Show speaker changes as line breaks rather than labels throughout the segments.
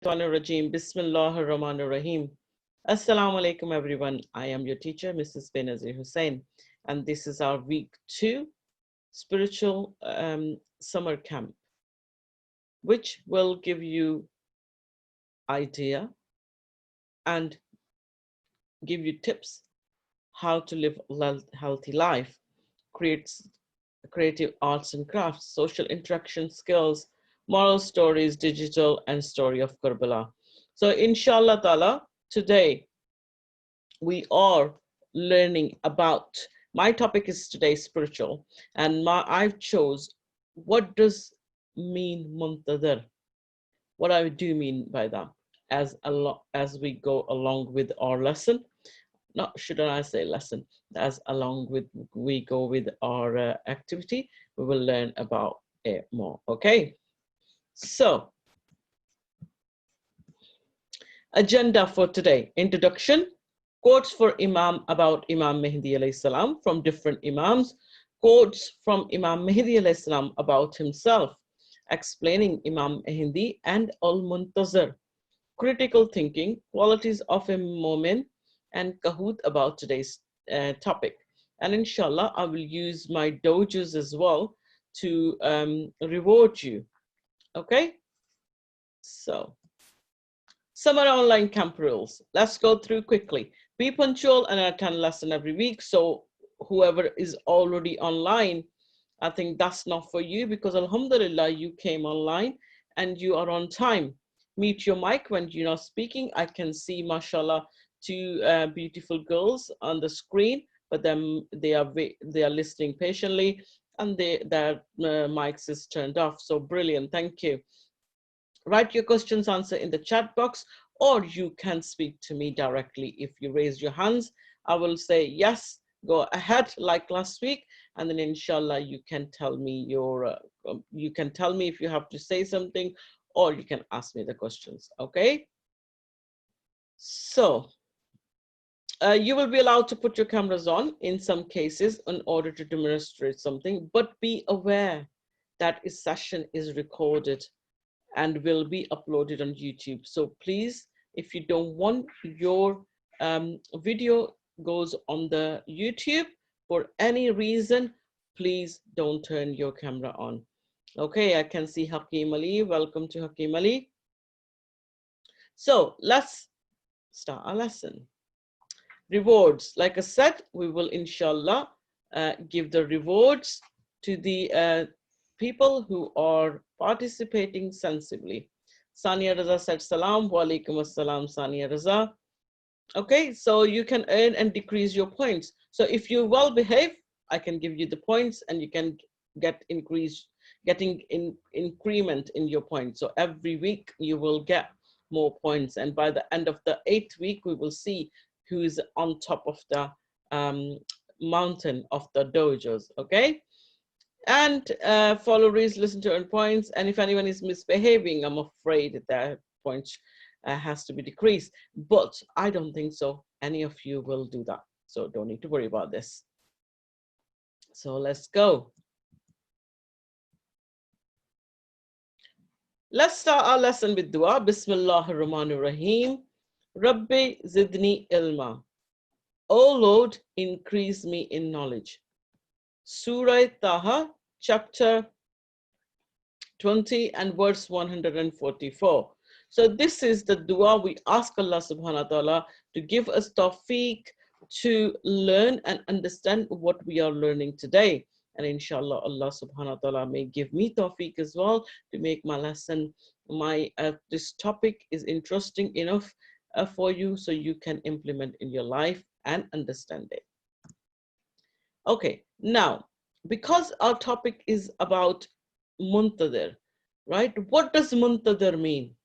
Rajim. Bismillahir Rahmanir Rahim. Assalamu alaikum everyone. I am your teacher, Mrs. Benazeer Hussain, and this is our week 2 spiritual summer camp, which will give you idea and give you tips how to live a healthy life, creates creative arts and crafts, social interaction skills, moral stories, digital, and story of Karbala. So, inshallah ta'ala, today we are learning about, my topic is today spiritual, and I've chose what does mean Muntazir. What I do mean by that as we go along with our lesson. Not shouldn't I say lesson, as along with we go with our activity, we will learn about it more. Okay, so agenda for today: introduction, quotes for Imam about Imam Mehdi alayhi salam from different Imams, quotes from Imam Mehdi alayhi salam about himself, explaining Imam Mehdi and Al-Muntazir, critical thinking, qualities of a moment, and Kahoot about today's topic. And inshallah, I will use my dojos as well to reward you. Okay? So, summer online camp rules. Let's go through quickly. Be punctual and attend lesson every week. So, whoever is already online, I think that's not for you because alhamdulillah, you came online and you are on time. Mute your mic when you're not speaking. I can see, mashallah, two beautiful girls on the screen, but then they are listening patiently and their mics is turned off. So brilliant, thank you. Write your questions, answer in the chat box, or you can speak to me directly. If you raise your hands, I will say yes, go ahead like last week, and then inshallah you can tell me you can tell me if you have to say something, or you can ask me the questions. Okay, so you will be allowed to put your cameras on in some cases in order to demonstrate something, but be aware that this session is recorded and will be uploaded on YouTube. So please, if you don't want your video goes on the YouTube for any reason, please don't turn your camera on. Okay, I can see Hakeem Ali. Welcome to Hakeem Ali. So let's start our lesson. Rewards, like I said, we will inshallah give the rewards to the people who are participating sensibly. Sania Raza said salam, wa alaikum assalam, Sania Raza. Okay, so you can earn and decrease your points. So if you well behave, I can give you the points and you can get getting increment in your points. So every week you will get more points. And by the end of the 8th week, we will see who is on top of the mountain of the dojos, okay? And followers listen to earn points. And if anyone is misbehaving, I'm afraid that points has to be decreased. But I don't think so. Any of you will do that. So don't need to worry about this. So let's go. Let's start our lesson with dua. Bismillahir Rahmanir Rahim. Rabbi zidni ilma. O Lord, increase me in knowledge. Surah Taha, chapter 20 and verse 144. So this is the dua we ask Allah subhanahu wa ta'ala to give us tawfiq to learn and understand what we are learning today. And inshallah, Allah subhanahu wa ta'ala may give me tawfiq as well to make my lesson, this topic is interesting enough for you so you can implement in your life and understand it. Okay, now, because our topic is about Muntazir, right? What does Muntazir mean?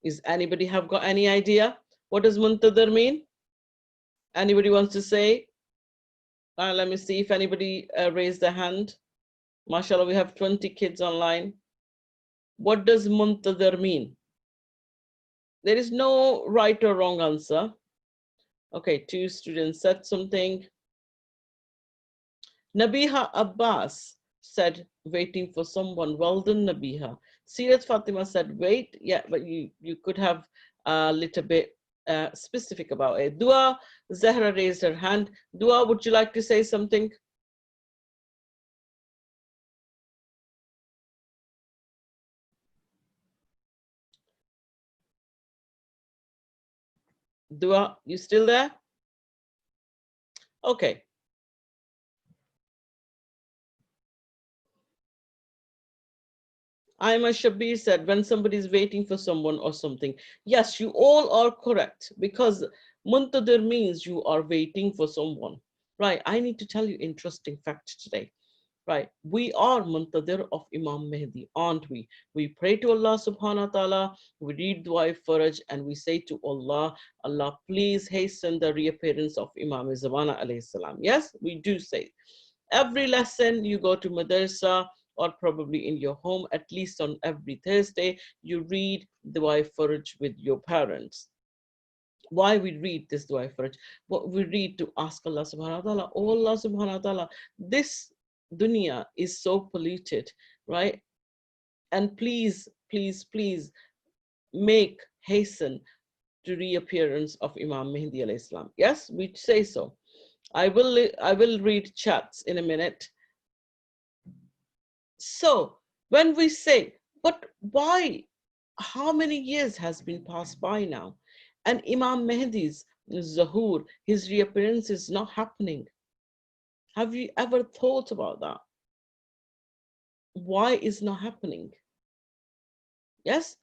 Is anybody have got any idea? What does Muntazir mean? Anybody wants to say? Let me see if anybody raised their hand. MashaAllah, we have 20 kids online. What does Muntazir mean? There is no right or wrong answer. Okay, 2 students said something. Nabiha Abbas said, waiting for someone. Well done, Nabiha. Sirat Fatima said, wait. Yeah, but you could have a little bit specific about it. Dua, Zahra raised her hand. Dua, would you like to say something? Dua, you still there? Okay. Aima Shabir said, when somebody is waiting for someone or something. Yes, you all are correct, because Muntadir means you are waiting for someone. Right, I need to tell you interesting fact today. Right, we are Muntazir of Imam Mehdi, aren't we? We pray to Allah subhanahu wa ta'ala, we read Dua Faraj, and we say to Allah, Allah, please hasten the reappearance of Imam Zamana alayhi salam. Yes, we do say. Every lesson you go to madrasa or probably in your home, at least on every Thursday, you read Dua Faraj with your parents. Why we read this Dua Faraj? What we read to ask Allah subhanahu wa ta'ala, oh Allah subhanahu wa ta'ala, this dunya is so polluted, right? And please, please, please make hasten to reappearance of Imam Mehdi alayhi salam. Yes, we say so. I will read chats in a minute. So when we say, but why, how many years has been passed by now, and Imam Mehdi's Zahur, his reappearance is not happening? Have you ever thought about that? Why is not happening? Yes.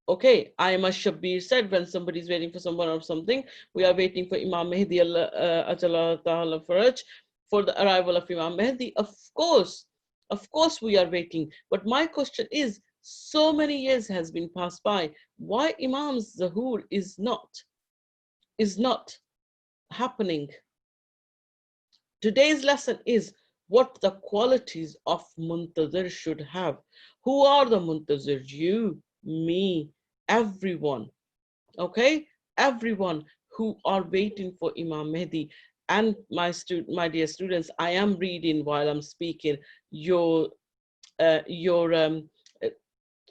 Okay, Aima Shabir said, when somebody is waiting for someone or something, we are waiting for Imam Mehdi Ajala Ta'ala Faraj, for the arrival of Imam Mehdi. Of course we are waiting. But my question is, so many years has been passed by. Why Imam's Zahur is not happening? Today's lesson is what the qualities of Muntazir should have. Who are the Muntazir? You, me, everyone. Okay? Everyone who are waiting for Imam Mehdi. And my dear students, I am reading while I'm speaking your uh, your um, uh,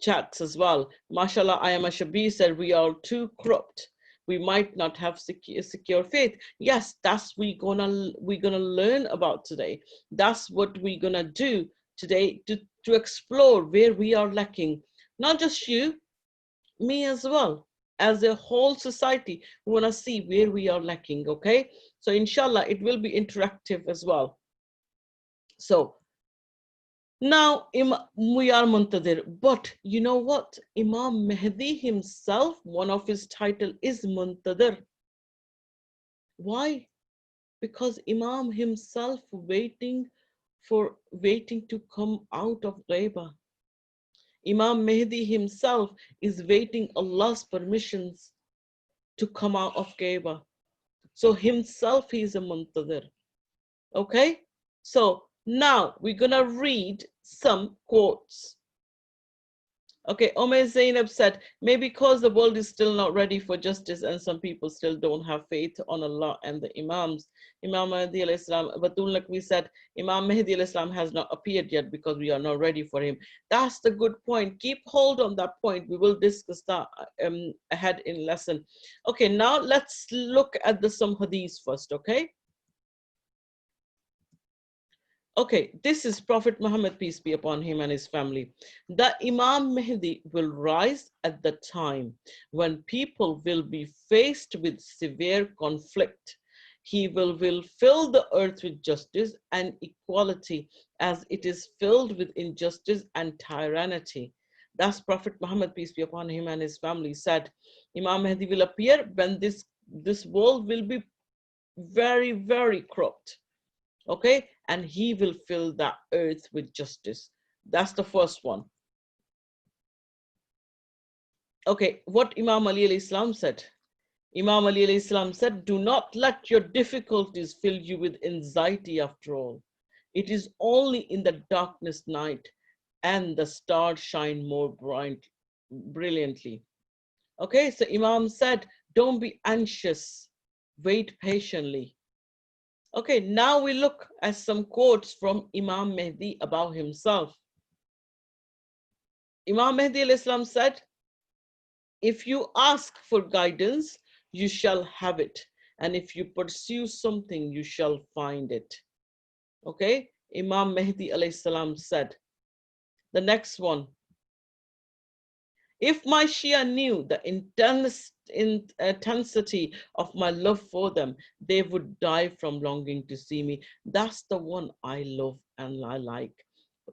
chats as well. Mashallah, Ayama Shabir said, we are too corrupt. We might not have secure faith. Yes, that's we're gonna learn about today. That's what we're gonna do today, to explore where we are lacking. Not just you, me as well. As a whole society, we wanna see where we are lacking, okay? So inshallah, it will be interactive as well. So now, we are Muntazir, but you know what? Imam Mehdi himself, one of his title is Muntazir. Why? Because Imam himself waiting to come out of Ghaiba. Imam Mehdi himself is waiting Allah's permissions to come out of Ghaiba. So himself, he is a Muntazir. Okay? So now we're gonna read some quotes. Okay, Omer Zainab said, maybe because the world is still not ready for justice and some people still don't have faith on Allah and the Imams. Imam Mehdi al-Islam, Batul Naqvi said, Imam Mehdi al-Islam has not appeared yet because we are not ready for him. That's the good point. Keep hold on that point. We will discuss that ahead in lesson. Okay, now let's look at some hadiths first, okay? Okay, this is Prophet Muhammad, peace be upon him and his family. The Imam Mehdi will rise at the time when people will be faced with severe conflict. He will fill the earth with justice and equality as it is filled with injustice and tyranny. Thus Prophet Muhammad, peace be upon him and his family, said, Imam Mehdi will appear when this world will be very, very corrupt. Okay, and he will fill the earth with justice. That's the first one. Okay, what Imam Ali alayhi salam said. Imam Ali alayhi salam said, do not let your difficulties fill you with anxiety after all. It is only in the darkest night and the stars shine more brilliantly. Okay, so Imam said, don't be anxious, wait patiently. Okay, now we look at some quotes from Imam Mehdi about himself. Imam Mehdi alayhi salam said, if you ask for guidance, you shall have it. And if you pursue something, you shall find it. Okay? Imam Mehdi alayhi salam said. The next one. If my Shia knew the intensity of my love for them, they would die from longing to see me. That's the one I love and I like.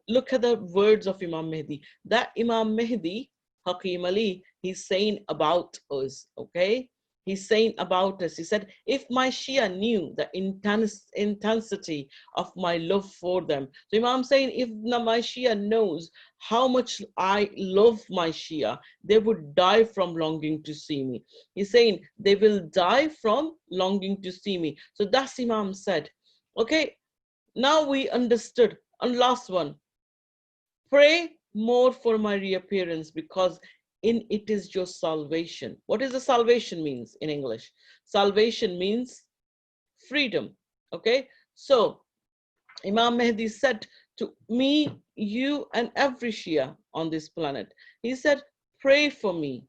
Look at the words of Imam Mehdi. That Imam Mehdi, Hakim Ali, he's saying about us, okay? He's saying about us. He said, if my Shia knew the intensity of my love for them. So Imam saying, if my Shia knows how much I love my Shia, they would die from longing to see me. He's saying they will die from longing to see me. So that's Imam said. Okay, now we understood. And last one, pray more for my reappearance because in it is your salvation. What is the salvation means in English? Salvation means freedom. Okay, so Imam Mehdi said to me, you, and every Shia on this planet, he said, pray for me.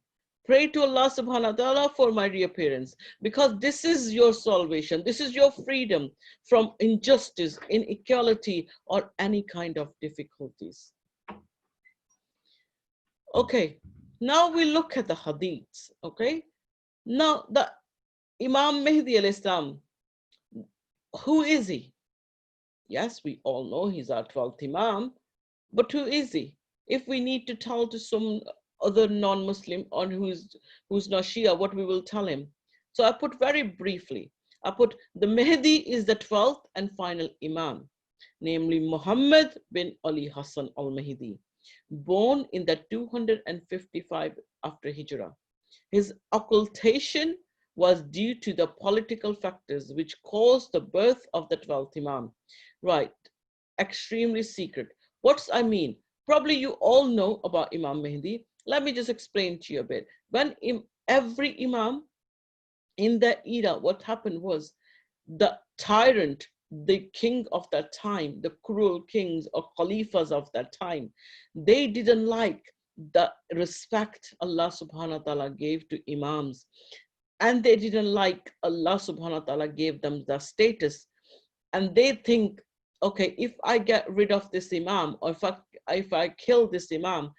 Pray to Allah subhanahu wa ta'ala for my reappearance, because this is your salvation. This is your freedom from injustice, inequality, or any kind of difficulties. Okay, now we look at the hadiths. Okay, now the Imam Mehdi alayhi salam, who is he? Yes, we all know he's our 12th Imam, but who is he? If we need to tell to some other non-Muslim or who's not Shia, what we will tell him. So I put very briefly, I put the Mehdi is the 12th and final Imam, namely Muhammad bin Ali Hassan al-Mahdi, born in the 255 after Hijrah. His occultation was due to the political factors which caused the birth of the 12th Imam. Right, extremely secret. What's I mean? Probably you all know about Imam Mehdi. Let me just explain to you a bit. When every Imam in that era, what happened was the tyrant, the king of that time, the cruel kings or khalifas of that time, they didn't like the respect Allah subhanahu wa ta'ala gave to Imams. And they didn't like Allah subhanahu wa ta'ala gave them the status. And they think, okay, if I get rid of this Imam, or if I kill this Imam,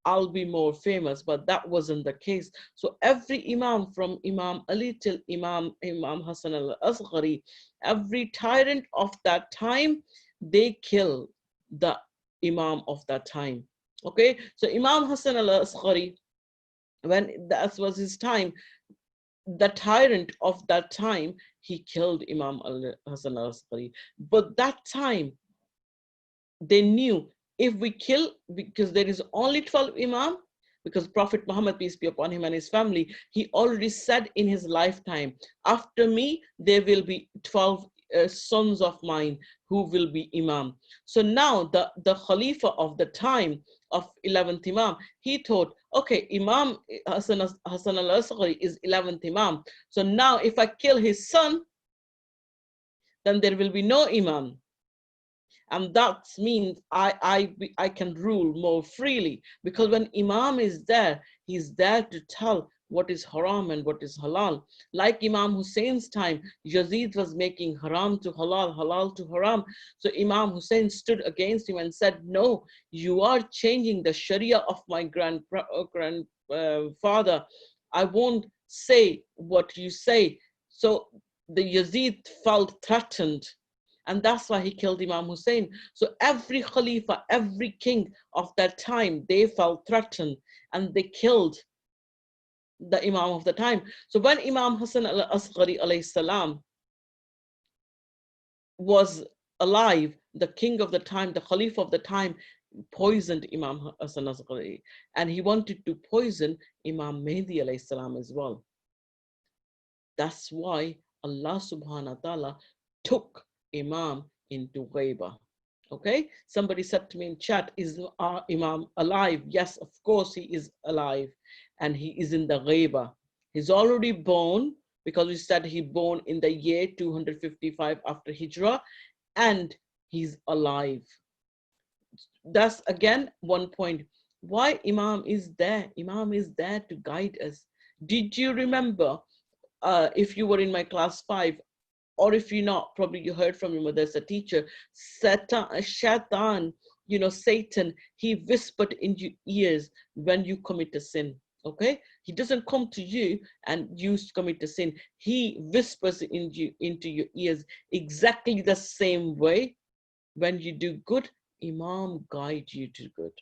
I'll be more famous. But that wasn't the case. So every Imam, from Imam Ali till Imam Hassan al-Asghari, every tyrant of that time, they kill the Imam of that time. Okay, so Imam Hassan al-Asghari, when that was his time, the tyrant of that time, he killed Imam Hassan al-Asghari. But that time, they knew if we kill, because there is only 12 Imam, because Prophet Muhammad, peace be upon him, and his family, he already said in his lifetime, after me, there will be 12 sons of mine who will be Imam. So now the Khalifa of the time of 11th Imam, he thought, okay, Imam Hassan al-Asghari is 11th Imam. So now if I kill his son, then there will be no Imam. And that means I can rule more freely, because when Imam is there, he's there to tell what is haram and what is halal. Like Imam Hussein's time, Yazid was making haram to halal, halal to haram. So Imam Hussein stood against him and said, no, you are changing the Sharia of my grandfather. I won't say what you say. So the Yazid felt threatened. And that's why he killed Imam Hussein. So every Khalifa, every king of that time, they felt threatened and they killed the Imam of the time. So when Imam Hassan al-Asghari alayhi salam was alive, the king of the time, the Khalifa of the time, poisoned Imam Hassan al-Asghari. And he wanted to poison Imam Mehdi alayhi salam as well. That's why Allah subhanahu wa ta'ala took Imam into Ghaiba. Okay, somebody said to me in chat, is our Imam alive? Yes, of course he is alive, and he is in the Ghaiba. He's already born, because we said he born in the year 255 after Hijrah, and he's alive. That's again one point. Why Imam is there? Imam is there to guide us. Did you remember, if you were in my class 5, or if you're not, probably you heard from your mother as a teacher, Shaitan, Satan, he whispered in your ears when you commit a sin. Okay, he doesn't come to you and you commit a sin. He whispers into your ears exactly the same way. When you do good, Imam guide you to good.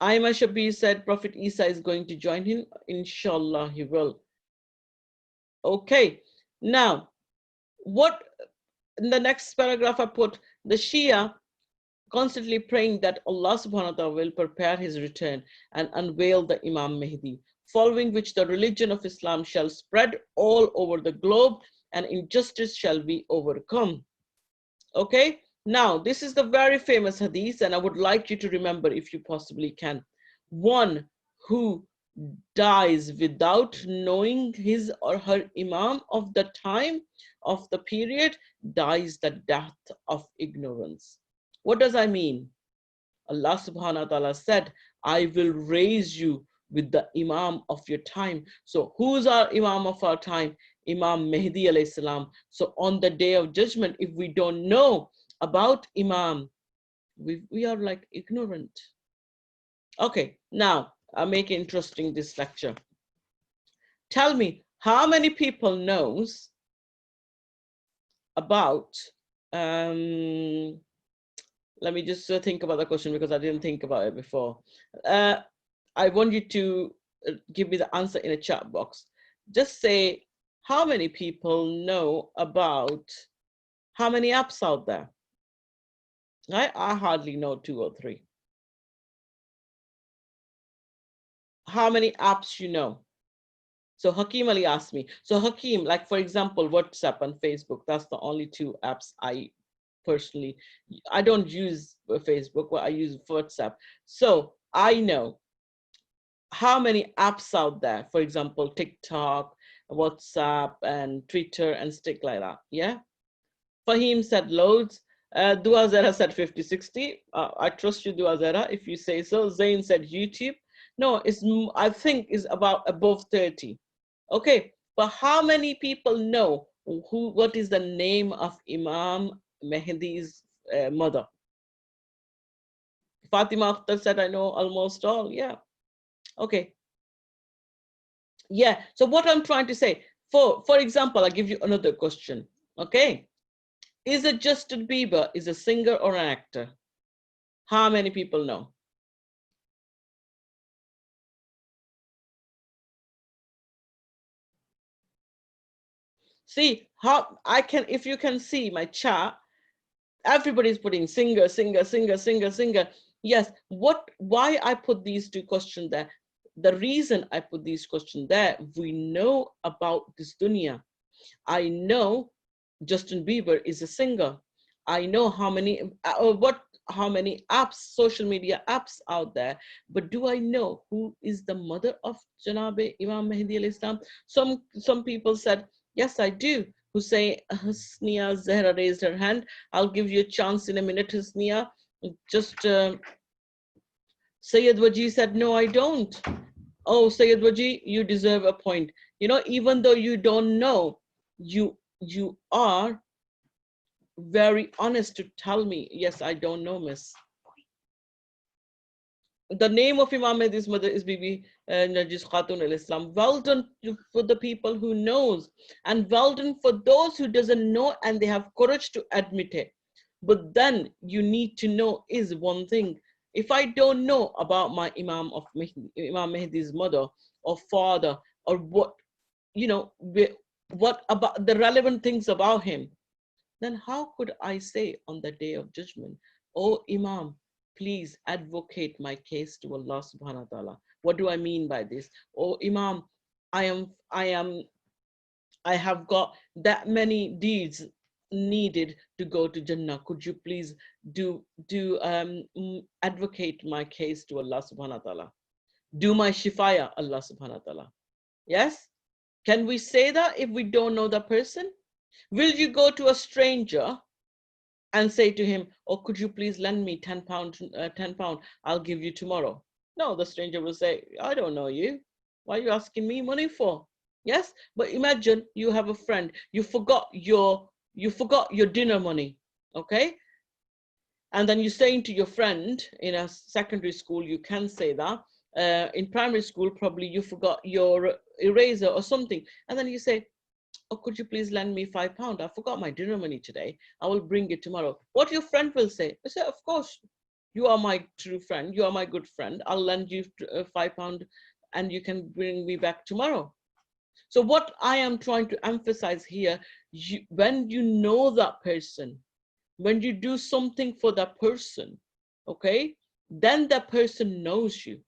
Aima Shabir said Prophet Isa is going to join him. Inshallah, he will. Okay, now, what in the next paragraph I put, the Shia constantly praying that Allah subhanahu wa ta'ala will prepare his return and unveil the Imam Mehdi, following which the religion of Islam shall spread all over the globe and injustice shall be overcome. Okay, now this is the very famous hadith, and I would like you to remember if you possibly can. One who dies without knowing his or her Imam of the time of the period dies the death of ignorance. What does I mean? Allah subhanahu wa ta'ala said, I will raise you with the Imam of your time. So who's our Imam of our time? Imam Mehdi alayhi salam. So on the day of judgment, if we don't know about Imam, we are like ignorant. Okay, now I'll make it interesting this lecture. Tell me, how many people knows about, let me just think about the question because I didn't think about it before. I want you to give me the answer in a chat box. Just say, how many people know about how many apps out there? I hardly know 2 or 3. How many apps you know? So Hakeem Ali asked me. So Hakeem, like for example, WhatsApp and Facebook, that's the only 2 apps I personally, I don't use Facebook, but I use WhatsApp. So I know how many apps out there, for example, TikTok, WhatsApp, and Twitter, and stick like that, yeah? Fahim said loads. Dua Zara said 50, 60. I trust you, Dua Zara, if you say so. Zain said YouTube. No, I think is about above 30. Okay, but how many people know what is the name of Imam Mehdi's mother? Fatima Akhtar said, I know almost all, yeah. Okay. Yeah, so what I'm trying to say, for example, I'll give you another question, okay? Is it Justin Bieber is a singer or an actor? How many people know? See how I can, if you can see my chat, everybody's putting singer, singer, singer, singer, singer. Yes, why I put these 2 questions there? The reason I put these questions there, we know about this dunya. I know Justin Bieber is a singer. I know how many apps, social media apps out there, but do I know who is the mother of Janabe Imam Mehdi al-Islam? Some people said, yes, I do. Husnia Zahra raised her hand. I'll give you a chance in a minute, Husnia. Just Sayyid Waji said, no, I don't. Oh, Sayyid Waji, you deserve a point. Even though you don't know, you are very honest to tell me, yes, I don't know, miss. The name of Imam Mehdi's mother is Bibi Narjis Khatun al-Islam. Well done for the people who knows, and well done for those who doesn't know and they have courage to admit it. But then you need to know is one thing. If I don't know about my Imam Mehdi's mother or father, or what about the relevant things about him, then how could I say on the day of judgment, oh Imam, please advocate my case to Allah subhanahu wa ta'ala. What do I mean by this? Oh Imam, I have got that many deeds needed to go to Jannah. Could you please advocate my case to Allah subhanahu wa ta'ala? Do my shifaya, Allah subhanahu wa ta'ala. Yes? Can we say that if we don't know the person? Will you go to a stranger and say to him, oh, could you please lend me 10 pounds, 10 pound, I'll give you tomorrow. No, the stranger will say, I don't know you. Why are you asking me money for? Yes, but imagine you have a friend, you forgot your dinner money, okay? And then you're saying to your friend in a secondary school, you can say that. In primary school, probably you forgot your eraser or something. And then you say, oh, could you please lend me £5? I forgot my dinner money today. I will bring it tomorrow. What your friend will say? I say, of course, you are my true friend. You are my good friend. I'll lend you £5 and you can bring me back tomorrow. So what I am trying to emphasize here, when you know that person, when you do something for that person, okay, then that person knows you.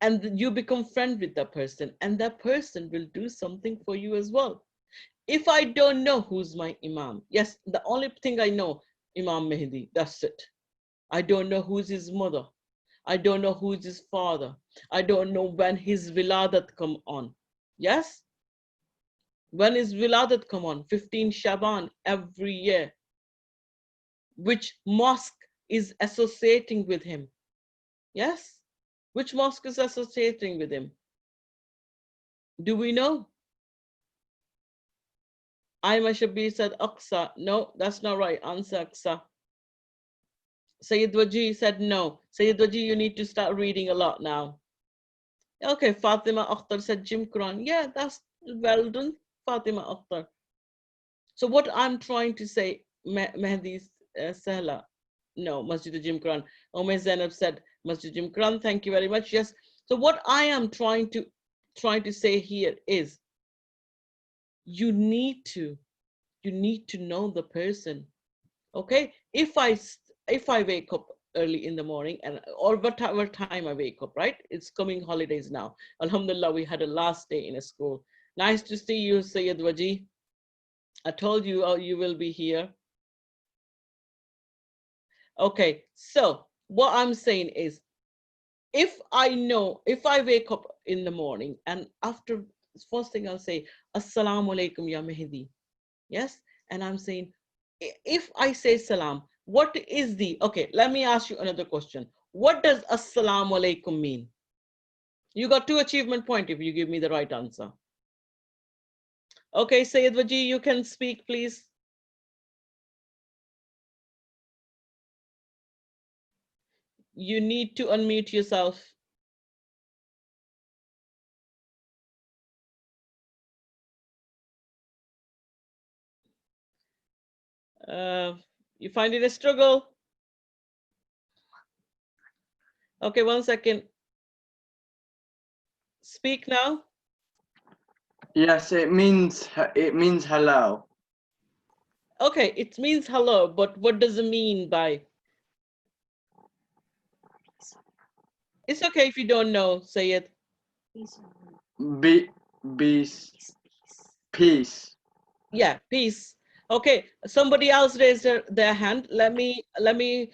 And you become friend with that person, and that person will do something for you as well. If I don't know who's my Imam, yes, the only thing I know, Imam Mehdi, that's it. I don't know who's his mother. I don't know who's his father. I don't know when his wiladat come on. Yes? When his wiladat come on? 15 Shaban every year. Which mosque is associating with him? Yes? Which mosque is associating with him? Do we know? Aima Shabir said Aqsa. No, that's not right. Answer Aqsa. Sayyid Waji said no. Sayyid Waji, you need to start reading a lot now. Okay, Fatima Akhtar said Jim Quran. Yeah, that's well done, Fatima Akhtar. So what I'm trying to say, Mehdi Sahla, no, Masjid Jim Quran. Umayr Zainab said Masjid Jim Quran. Thank you very much. Yes. So what I am trying to say here is, you need to know the person. Okay, if I wake up early in the morning, and or whatever time I wake up, right? It's coming holidays now. Alhamdulillah, we had a last day in a school. Nice to see you, Sayyid Waji. I told you you will be here. Okay, so what I'm saying is, if I wake up in the morning, and after, first thing I'll say, Assalamu alaikum ya Mehdi. Yes, and I'm saying, if I say salam, what is okay, let me ask you another question. What does assalamu alaikum mean? You got 2 achievement point if you give me the right answer. Okay, Sayyid Waji, you can speak, please. You need to unmute yourself. You find it a struggle? Okay, 1 second. Speak now.
Yes, it means hello.
Okay, it means hello, but what does it mean by? It's okay if you don't know, say it.
Peace.
Yeah, peace. Okay, somebody else raised their hand. Let me unmute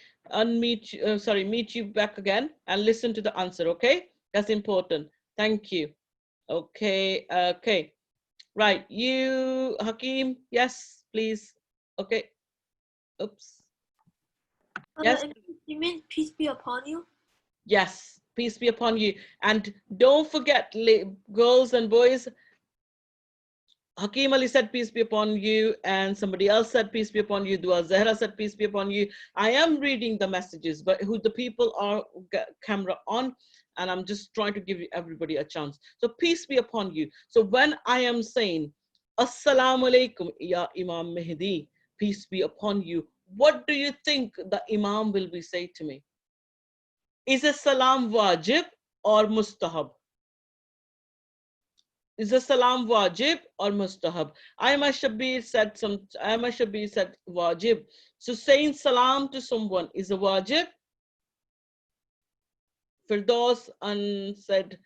meet you back again and listen to the answer, okay? That's important. Thank you. Okay, okay. Right, you, Hakeem, yes, please. Okay. Oops. Yes.
You mean peace be upon you?
Yes, peace be upon you. And don't forget, girls and boys, Hakeem Ali said, peace be upon you, and somebody else said, peace be upon you. Dua Zahra said, peace be upon you. I am reading the messages, but who the people are camera on, and I'm just trying to give everybody a chance. So peace be upon you. So when I am saying, Assalamu alaikum, ya Imam Mehdi, peace be upon you, what do you think the Imam will be saying to me? Is a salam wajib or mustahab? Is the salam wajib or mustahab? Aima Shabir said wajib. So saying salam to someone is a wajib. Firdaus said,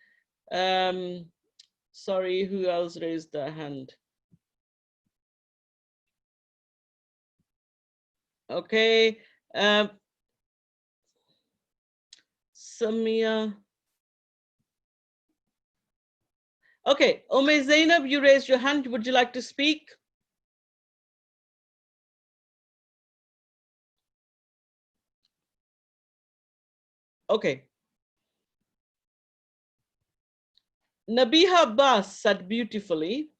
sorry, who else raised their hand? Okay. Samia. Okay, Zainab, you raised your hand. Would you like to speak? Okay. Nabiha Abbas said beautifully.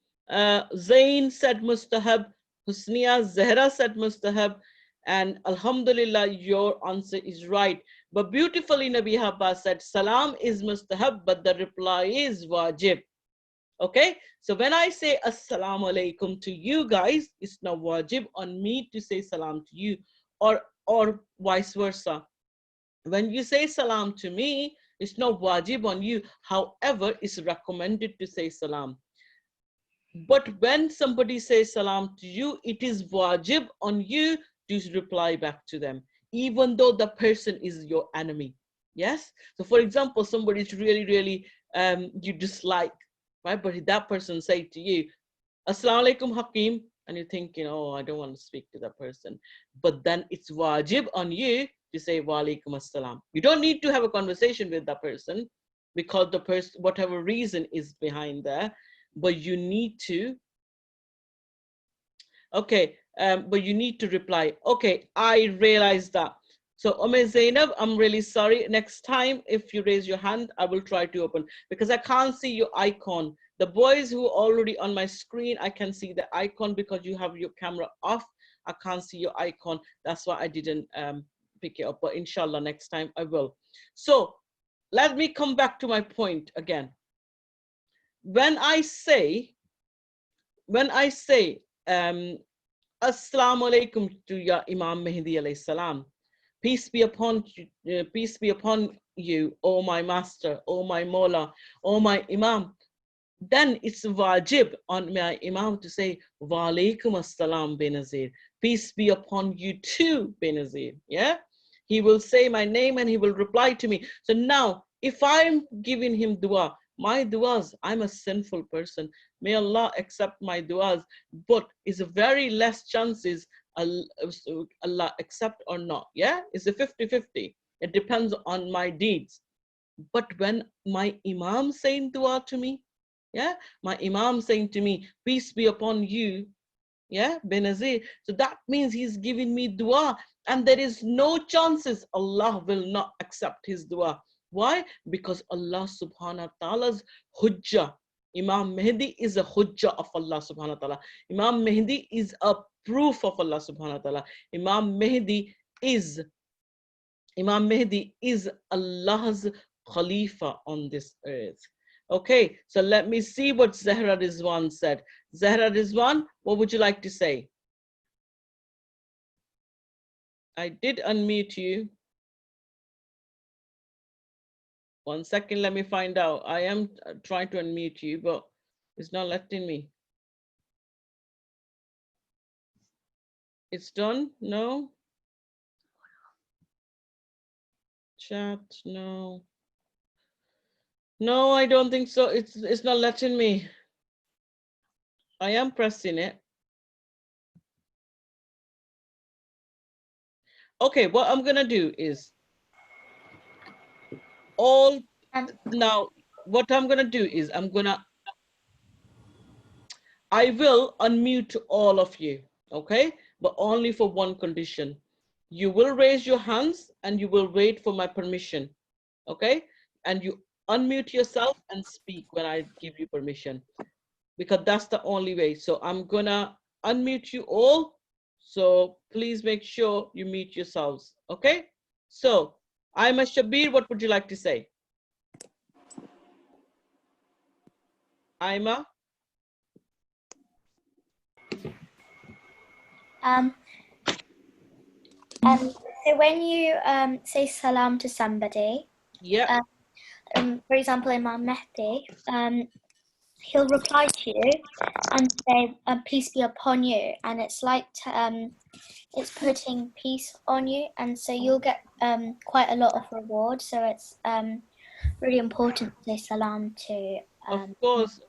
Zain said mustahab. Husniya Zahra said mustahab. And Alhamdulillah, your answer is right. But beautifully, Nabiha Abbas said, Salam is mustahab, but the reply is wajib. Okay, so when I say Assalamu alaikum to you guys, it's not wajib on me to say salam to you, or vice versa. When you say salam to me, it's not wajib on you. However, it's recommended to say salam. But when somebody says salam to you, it is wajib on you to reply back to them, even though the person is your enemy. Yes. So for example, somebody is really, you dislike, right? But that person say to you, Assalamu alaikum Hakim, and you're thinking, oh, I don't want to speak to that person. But then it's wajib on you to say wa alaikum assalam. You don't need to have a conversation with that person because the person, whatever reason is behind there, but you need to, okay, but you need to reply, okay, I realize that. So Zainab, I'm really sorry. Next time, if you raise your hand, I will try to open because I can't see your icon. The boys who are already on my screen, I can see the icon because you have your camera off. I can't see your icon. That's why I didn't pick it up, but inshallah, next time I will. So let me come back to my point again. When I say, Assalamu alaikum to ya Imam Mehdi alayhi salam, peace be upon you, oh my master, oh my Mawla, oh my Imam, then it's wajib on my Imam to say, wa alaikum assalam Benazeer, peace be upon you too, Benazeer. Yeah, he will say my name and he will reply to me. So now, if I'm giving him dua, my duas, I'm a sinful person. May Allah accept my duas, but it's a very less chances Allah accept or not. Yeah, it's a 50-50. It depends on my deeds. But when my Imam saying dua to me, yeah, my Imam saying to me, peace be upon you, yeah, Benazeer, so that means he's giving me dua, and there is no chances Allah will not accept his dua. Why? Because Allah subhanahu wa ta'ala's hujjah, Imam Mehdi is a hujjah of Allah subhanahu wa ta'ala. Imam Mehdi is a proof of Allah subhanahu wa ta'ala. Imam Mehdi is Allah's Khalifa on this earth. Okay, so let me see what Zahra Rizwan said. Zahra Rizwan, what would you like to say? I did unmute you. 1 second, let me find out. I am trying to unmute you, but it's not letting me. It's done? No? Chat, no. No, I don't think so. It's not letting me. I am pressing it. Okay, what I'm gonna do is now what I'm gonna do is I will unmute all of you, okay? But only for one condition. You will raise your hands and you will wait for my permission, okay? And you unmute yourself and speak when I give you permission, because that's the only way. So I'm gonna unmute you all. So please make sure you mute yourselves, okay? So I'm a Shabir, what would you like to say? Aima?
So when you say salam to somebody,
Yeah.
For example, Imam Mehdi, he'll reply to you and say, peace be upon you. And it's like, it's putting peace on you. And so you'll get quite a lot of reward. So it's really important to say salam to.
Of course.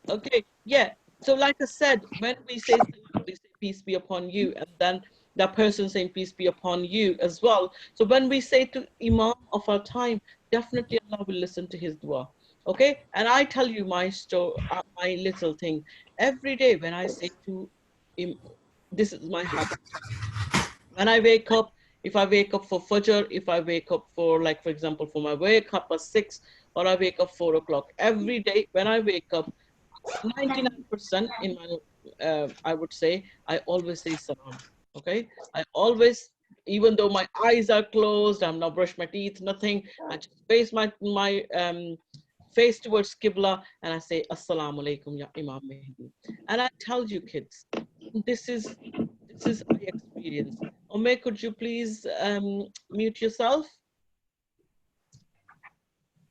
Okay, yeah. So like I said, when we say salam, we say peace be upon you, and then that person saying peace be upon you as well. So when we say to Imam of our time, definitely Allah will listen to his dua. Okay, and I tell you my story, my little thing. Every day when I say to him, this is my habit. When I wake up, If I wake up for Fajr, if I wake up for, like, for example, for my wake up at 6, or I wake up 4 o'clock, every day when I wake up, 99% in my, I would say, I always say salam. Okay, I always, even though my eyes are closed, I'm not brush my teeth, nothing. I just face my face towards Qibla and I say Assalamu alaikum ya Imam Mehdi. And I tell you kids, this is my experience. Ome, could you please mute yourself?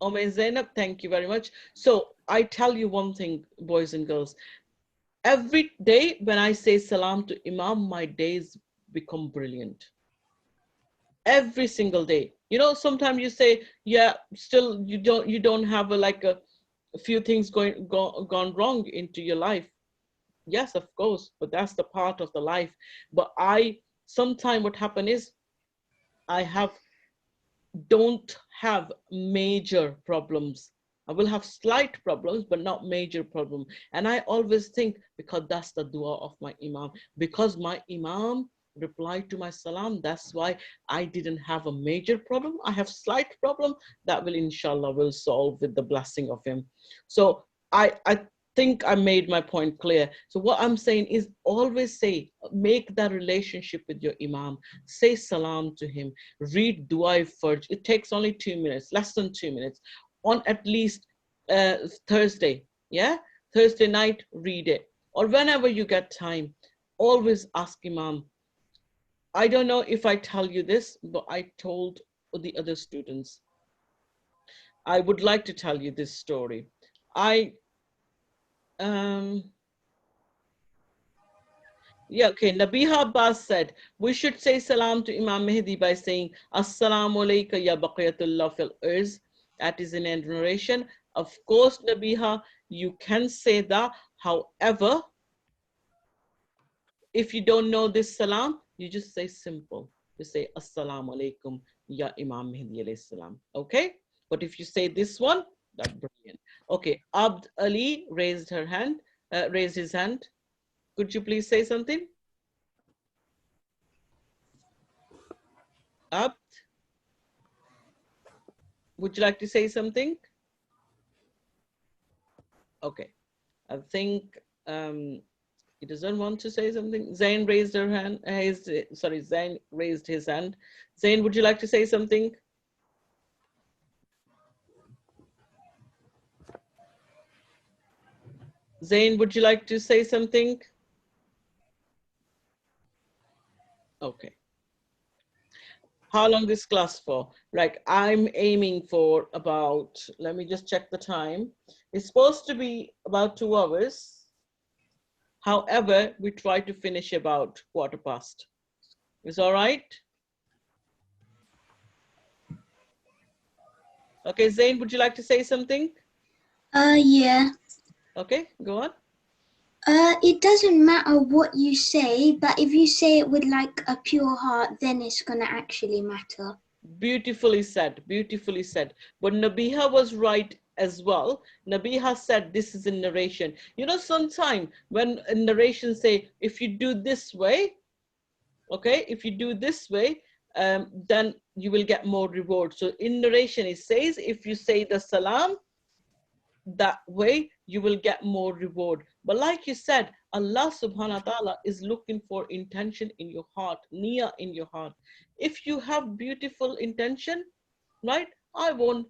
Ome Zainab, thank you very much. So I tell you one thing, boys and girls, every day when I say salam to Imam, my days become brilliant. Every single day. You know, sometimes you say, yeah, still you don't have a few things gone wrong into your life. Yes, of course, but that's the part of the life. But sometimes what happen is I don't have major problems. I will have slight problems, but not major problem. And I always think, because that's the dua of my Imam, because my Imam replied to my salam, that's why I didn't have a major problem. I have slight problem that will, inshallah, will solve with the blessing of him. So I think I made my point clear. So what I'm saying is, always say, make that relationship with your Imam, say salam to him, read Dua Fajr. It takes only 2 minutes, less than 2 minutes, on at least Thursday, yeah? Thursday night, read it. Or whenever you get time, always ask Imam. I don't know if I tell you this, but I told the other students. I would like to tell you this story. Yeah, okay. Nabiha Abbas said, we should say salam to Imam Mehdi by saying, Assalamu alayka ya baqiyatullah fil arz. That is in a narration. Of course, Nabiha, you can say that. However, if you don't know this salam, you just say simple. You say, Assalamu alaikum ya Imam Mehdi alayhi salam. Okay? But if you say this one, that's brilliant. Okay, Abd Ali raised his hand. Could you please say something? Abd, would you like to say something? Okay, I think he doesn't want to say something. Zain raised her hand. Zain raised his hand. Zain, would you like to say something? Zain, would you like to say something? Okay. How long this class for? Like, I'm aiming for about, let me just check the time. It's supposed to be about 2 hours. However, we try to finish about 1:15. Is all right? Okay, Zain, would you like to say something?
Yeah.
Okay, go on.
It doesn't matter what you say, but if you say it with like a pure heart, then it's gonna actually matter.
Beautifully said, beautifully said. But Nabiha was right as well. Nabiha said this is a narration. You know, sometimes when a narration say, if you do this way, okay, if you do this way, then you will get more reward. So in narration, it says, if you say the salam, that way you will get more reward. But like you said, Allah subhanahu wa ta'ala is looking for intention in your heart, niyyah in your heart. If you have beautiful intention, right, I won't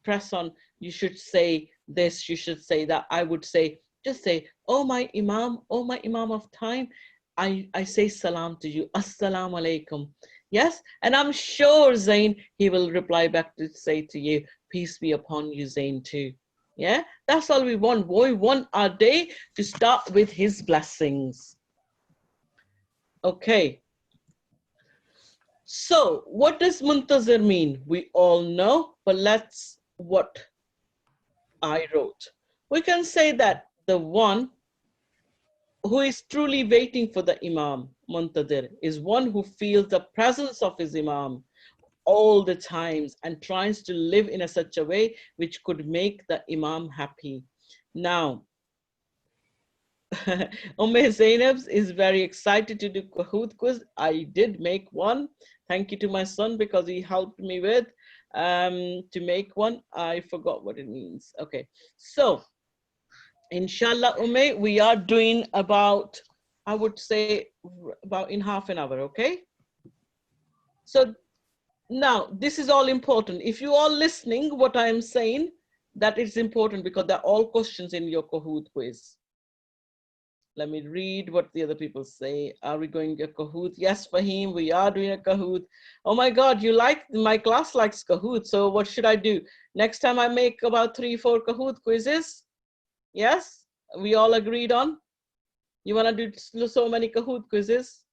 press on, you should say this, you should say that. I would say, just say, oh my Imam of time, I say salam to you, assalamu alaikum. Yes, and I'm sure Zain, he will reply back to say to you, peace be upon you, Zain, too. Yeah, that's all we want. We want our day to start with his blessings. Okay. So what does Muntazir mean? We all know, but let's what I wrote. We can say that the one who is truly waiting for the Imam, Muntazir, is one who feels the presence of his Imam all the times and tries to live in such a way which could make the Imam happy. Now, Zainab is very excited to do Kahoot quiz. I did make one. Thank you to my son because he helped me with to make one. I forgot what it means. Okay, so inshallah, we are doing about, I would say, about in half an hour. Okay, so now this is all important. If you are listening, what I am saying, that is important because they're all questions in your Kahoot quiz. Let me read what the other people say. Are we going a Kahoot? Yes, Fahim, we are doing a Kahoot. Oh my God, my class likes Kahoot. So what should I do? Next time I make about 3-4 Kahoot quizzes. Yes, we all agreed on. You want to do so many Kahoot quizzes?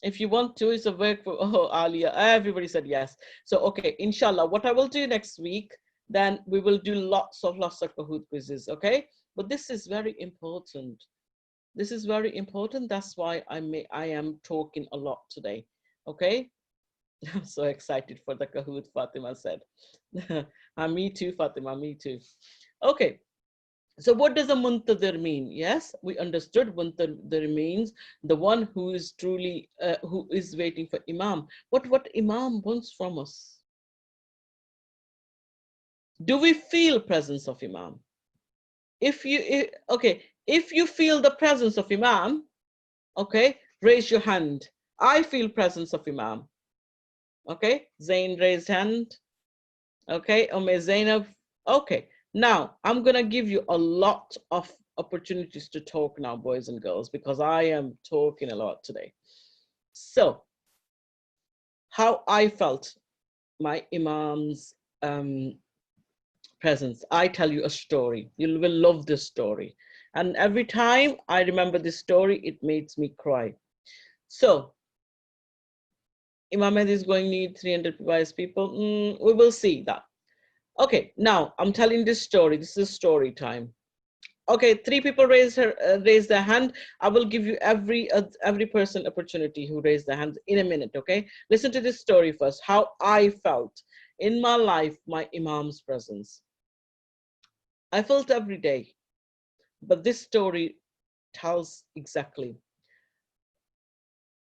If you want to, it's a work for, oh, Alia, everybody said yes. So, okay, inshallah, what I will do next week, then we will do lots of Kahoot quizzes, okay? But this is very important. This is very important. That's why I am talking a lot today, okay? I'm so excited for the Kahoot, Fatima said. Me too, Fatima, me too. Okay, so what does a Muntazir mean? Yes, we understood Muntazir means the one who is truly, who is waiting for Imam. What Imam wants from us? Do we feel presence of Imam? If you feel the presence of Imam, okay, raise your hand. I feel presence of Imam. Okay, Zain raised hand. Okay, Zainab. Okay, now I'm gonna give you a lot of opportunities to talk now, boys and girls, because I am talking a lot today. So, how I felt my Imam's presence. I tell you a story. You will love this story. And every time I remember this story, it makes me cry. So, Imam Mehdi is going to need 300 wise people. We will see that. Okay, now I'm telling this story. This is story time. Okay, 3 people raise their hand. I will give you every person opportunity who raised their hand in a minute, okay? Listen to this story first, how I felt in my life, my Imam's presence. I felt every day, but this story tells exactly.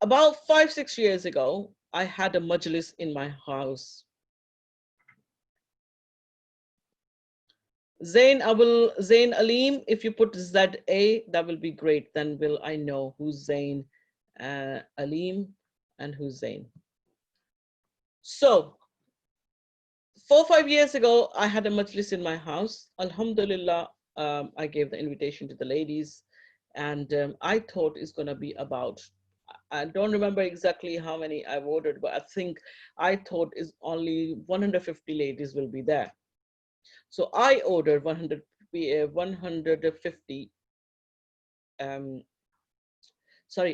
About 5-6 years ago, I had a majlis in my house. Zain Alim, if you put ZA, that will be great. Then will I know who's Zain Alim and who's Zain. So 4-5 years ago, I had a majlis in my house. Alhamdulillah, I gave the invitation to the ladies, and I thought it's gonna be about, I don't remember exactly how many I've ordered, but I thought is only 150 ladies will be there. So I ordered 150,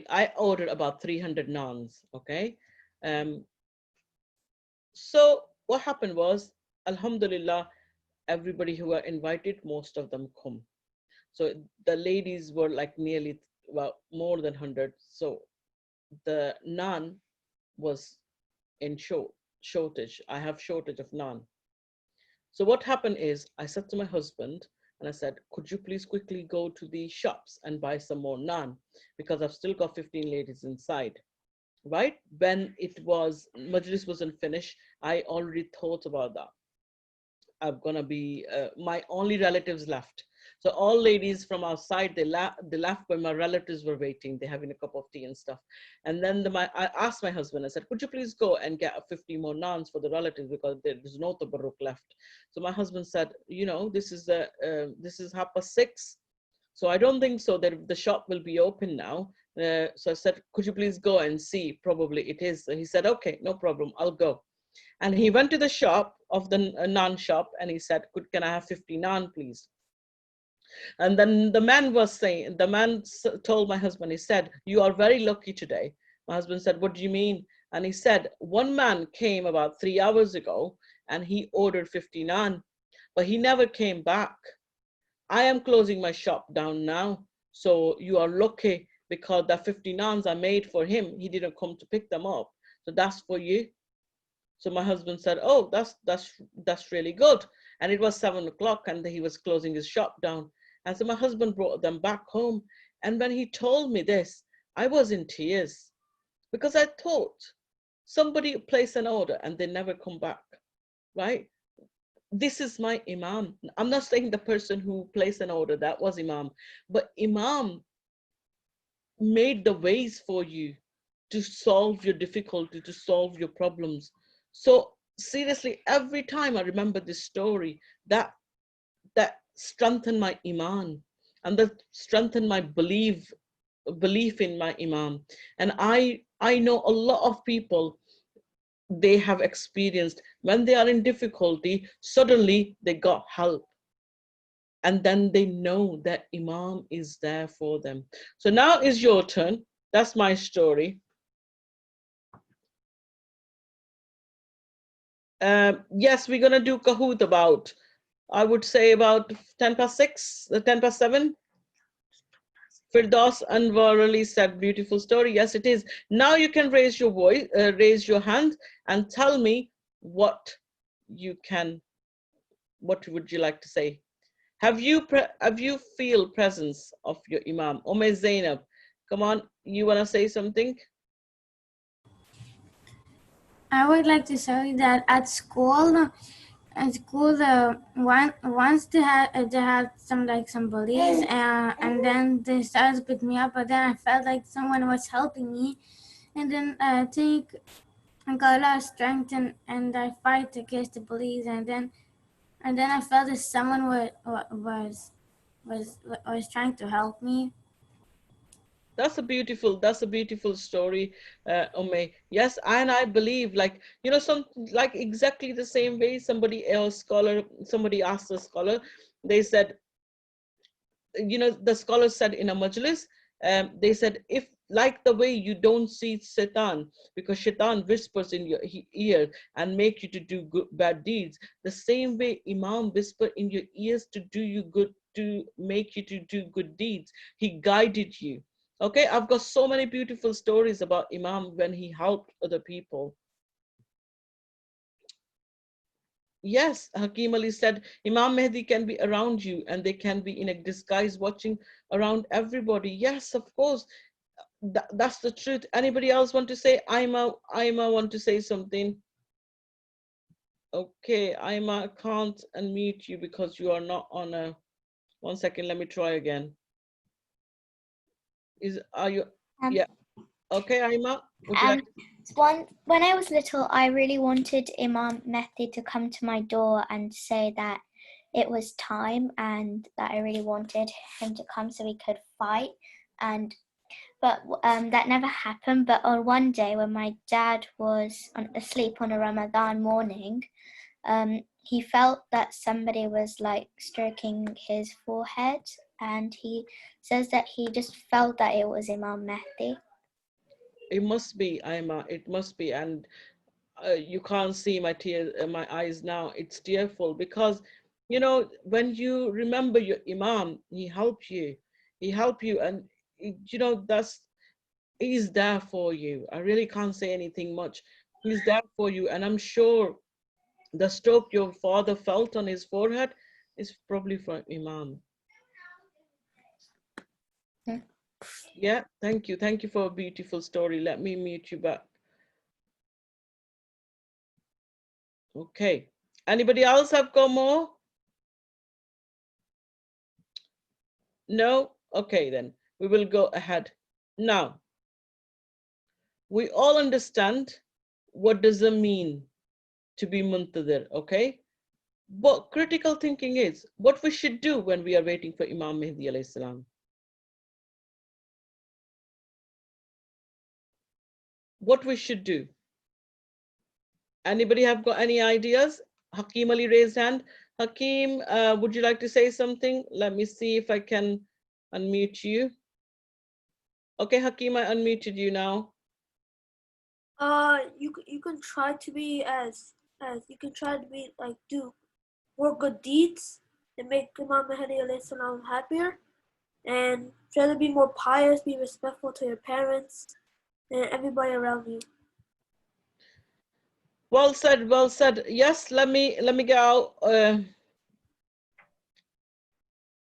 I ordered about 300 naans, okay? So what happened was, Alhamdulillah, everybody who were invited, most of them come. So the ladies were like nearly, well, more than 100. So the naan was in shortage. I have shortage of naan. So what happened is, I said to my husband, and I said, could you please quickly go to the shops and buy some more naan? Because I've still got 15 ladies inside, right? When Majlis wasn't finished, I already thought about that. I'm gonna be, my only relatives left. So all ladies from outside, they left when my relatives were waiting. They're having a cup of tea and stuff. And then I asked my husband, I said, could you please go and get 50 more naans for the relatives because there's no tabarruk left. So my husband said, this is 6:30. So I don't think so that the shop will be open now. So I said, could you please go and see? Probably it is. So he said, okay, no problem, I'll go. And he went to the shop of the naan shop and he said, can I have 50 naan, please? And then the man told my husband, he said, you are very lucky today. My husband said, what do you mean? And he said, one man came about 3 hours ago and he ordered 50 naan, but he never came back. I am closing my shop down now. So you are lucky because the 50 naans I made for him, he didn't come to pick them up. So that's for you. So my husband said, oh, that's really good. And it was 7 o'clock and he was closing his shop down. And so my husband brought them back home And when he told me this, I was in tears because I thought somebody placed an order and they never come back, right? This is my Imam. I'm not saying the person who placed an order, that was Imam, but Imam made the ways for you to solve your difficulty, to solve your problems. So seriously, every time I remember this story, that strengthened my Iman, and that strengthened my belief in my Imam. And I know a lot of people, they have experienced when they are in difficulty, suddenly they got help. And then they know that Imam is there for them. So now is your turn. That's my story. Yes, we're gonna do Kahoot about, I would say about 10 past 6, 10 past 7. Firdaus Anwarali said, beautiful story. Yes, it is. Now you can raise your voice, raise your hand and tell me what would you like to say? Have you feel presence of your Imam? Zainab, come on, you wanna say something?
I would like to say that at school, once they had some bullies, and then they started to pick me up, but then I felt like someone was helping me, and then I think I got a lot of strength, and I fight against the bullies, and then I felt that someone was trying to help me.
That's a beautiful story, Ume. Yes, and I believe, like, you know, like exactly the same way somebody asked a scholar, they said, you know, the scholars said in a majlis, they said, if like the way you don't see Shaitan, because Shaitan whispers in your ear and make you to do bad deeds, the same way Imam whisper in your ears to do you good, to make you to do good deeds. He guided you. Okay, I've got so many beautiful stories about Imam when he helped other people. Yes, Hakim Ali said, Imam Mehdi can be around you and they can be in a disguise watching around everybody. Yes, of course. That's the truth. Anybody else want to say? Aima want to say something? Okay, Aima, can't unmute you because you are not on a, 1 second, let me try again. Are you, yeah. Okay, Aima, would you like to?
When I was little, I really wanted Imam Mehdi to come to my door and say that it was time, and that I really wanted him to come so we could fight. But that never happened. But on one day when my dad was asleep on a Ramadan morning, he felt that somebody was like stroking his forehead, and he says that he just felt that it was Imam Mehdi.
It must be, Aima, it must be. And you can't see my tears, my eyes now. It's tearful because, you know, when you remember your Imam, he helped you, and you know, he's there for you. I really can't say anything much. He's there for you, and I'm sure the stroke your father felt on his forehead is probably from Imam. Yeah, thank you for a beautiful story. Let me mute you back. Okay, anybody else have got more? No? Okay, then we will go ahead. Now, we all understand what does it mean to be Muntazir, okay? But critical thinking is what we should do when we are waiting for Imam Mehdi alayhi salam. What we should do. Anybody have got any ideas? Hakim Ali raised hand. Hakim, would you like to say something? Let me see if I can unmute you. Okay, Hakim, I unmuted you now.
You can try to be like do more good deeds and make Imam Mehdi alayhi salam happier, and try to be more pious, be respectful to your parents and everybody around you.
Well said, well said. Yes, let me get out.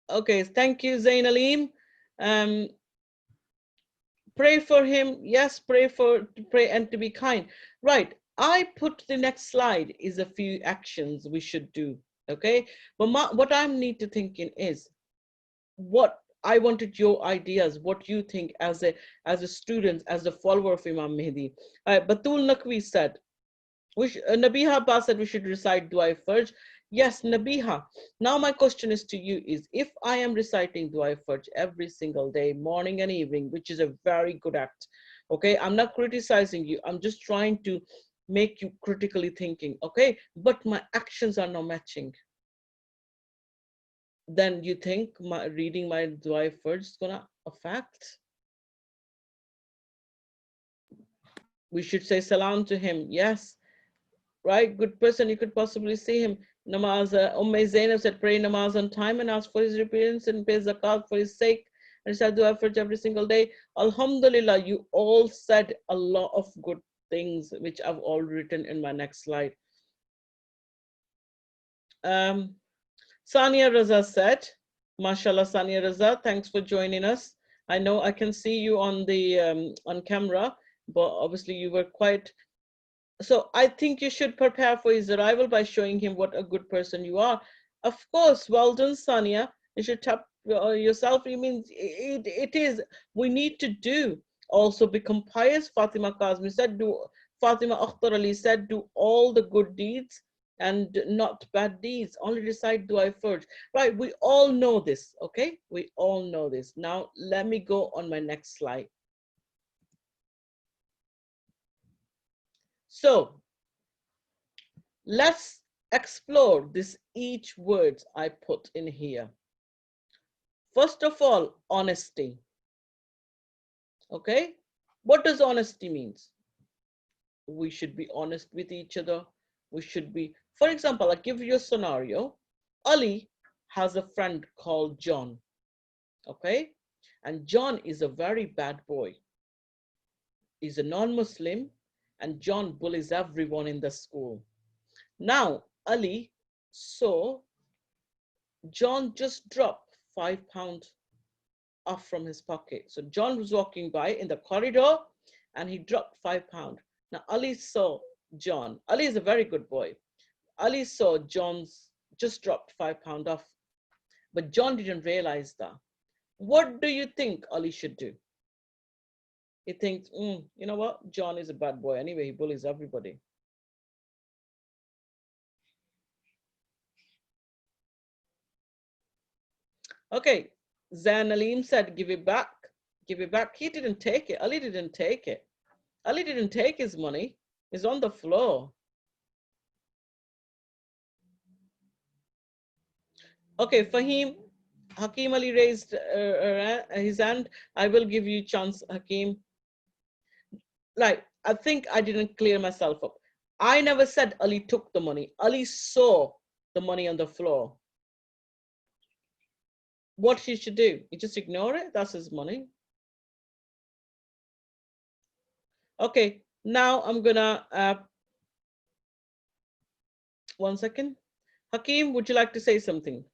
Okay, thank you, Zain Alim. Pray for him. Yes, pray and to be kind. Right. I put the next slide is a few actions we should do. Okay. But what I need to thinking is what I wanted your ideas, what you think as a student, as a follower of Imam Mehdi. Batul Naqvi said, Nabiha Abbas said we should recite Dua Fajr. Yes, Nabiha. Now my question is to you is, if I am reciting Dua Fajr every single day, morning and evening, which is a very good act, okay? I'm not criticizing you. I'm just trying to make you critically thinking, okay? But my actions are not matching. Then you think reading my Dua Fajr is gonna affect? We should say salam to him. Yes. Right, good person, you could possibly see him. Namaz, Zainab said, pray namaz on time and ask for his repentance and pay zakat for his sake and recite dua for every single day. Alhamdulillah, you all said a lot of good things, which I've all written in my next slide. Sania Raza said, mashallah, Sania Raza, thanks for joining us. I know I can see you on the on camera, but obviously you were quite. So I think you should prepare for his arrival by showing him what a good person you are. Of course, well done, Sania. You should tap yourself. It means it is, we need to do, also become pious. Fatima Kazmi said, Fatima Akhtar Ali said, do all the good deeds and not bad deeds. Only recite Dua Fajr. Right, we all know this, okay? We all know this. Now, let me go on my next slide. So let's explore this each word I put in here. First of all, honesty. Okay, what does honesty means? We should be honest with each other. We should be, for example, I'll give you a scenario. Ali has a friend called John. Okay, and John is a very bad boy. He's a non-Muslim, and John bullies everyone in the school. Now, Ali saw John just dropped £5 off from his pocket. So John was walking by in the corridor and he dropped £5. Now, Ali saw John. Ali is a very good boy. Ali saw John's just dropped £5 off, but John didn't realize that. What do you think Ali should do? He thinks, you know what? John is a bad boy. Anyway, he bullies everybody. Okay, Zain Aleem said, give it back. Give it back. He didn't take it. Ali didn't take it. Ali didn't take his money. It's on the floor. Okay, Fahim, Hakeem Ali raised his hand. I will give you a chance, Hakeem. Like, I think I didn't clear myself up. I never said Ali took the money. Ali saw the money on the floor. What he should do? You just ignore it. That's his money. Okay, now I'm gonna, one second. Hakeem, would you like to say something?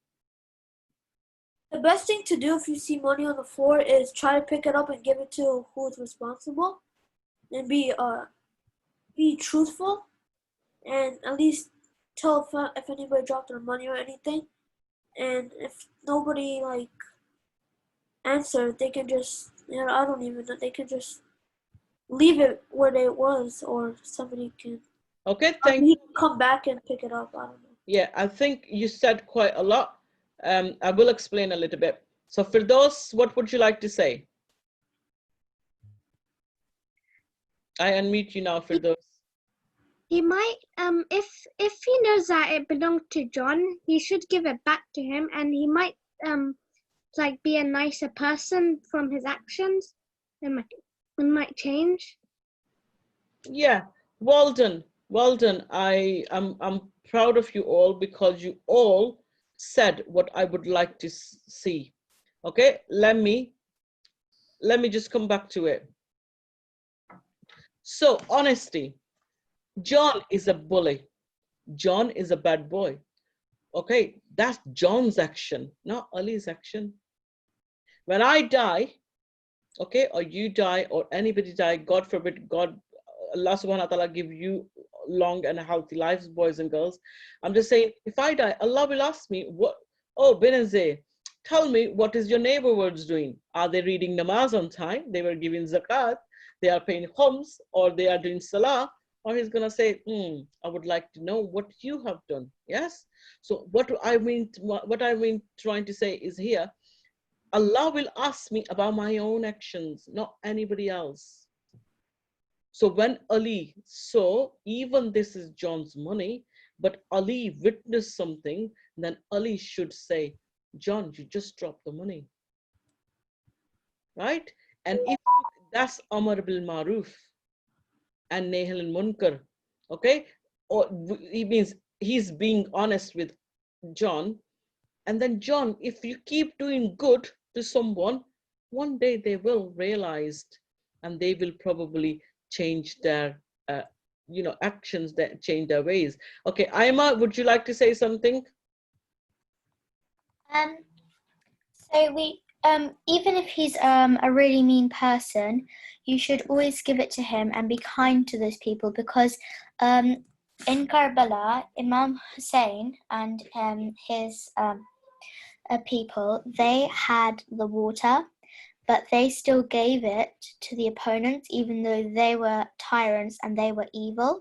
The best thing to do if you see money on the floor is try to pick it up and give it to who is responsible, and be truthful, and at least tell if anybody dropped their money or anything. And if nobody like answered, they can just, I don't even know, they can just leave it where it was, or somebody can.
Okay, thank you.
Come back and pick it up. I don't know.
Yeah, I think you said quite a lot. I will explain a little bit. So Firdaus, what would you like to say? I unmute you now, Firdaus.
He might, if he knows that it belonged to John, he should give it back to him, and he might, like, be a nicer person from his actions. It might change.
Yeah, well done, well done. I'm proud of you all because you all said what I would like to see. Okay, let me just come back to it. So honesty. John is a bully. John is a bad boy. Okay, that's John's action, not Ali's action. When I die, okay, or you die, or anybody die, God forbid, Allah subhanahu wa ta'ala give you long and healthy lives, boys and girls. I'm just saying, if I die, Allah will ask me, what, oh, Benazeer, tell me, what is your neighborhoods doing? Are they reading namaz on time? They were giving zakat, they are paying khums, or they are doing salah? Or he's gonna say, I would like to know what you have done. Yes. So what I mean trying to say is here, Allah will ask me about my own actions, not anybody else. So when Ali saw, even this is John's money, but Ali witnessed something, then Ali should say, John, you just dropped the money. Right? And if that's Amar bil Maruf and Nahil al Munkar, okay? Or he means he's being honest with John. And then John, if you keep doing good to someone, one day they will realize, and they will probably change their actions, that change their ways. Okay, Aima, would you like to say something?
So we even if he's a really mean person, you should always give it to him and be kind to those people, because in Karbala, Imam Hussain and his people, they had the water, but they still gave it to the opponents, even though they were tyrants and they were evil.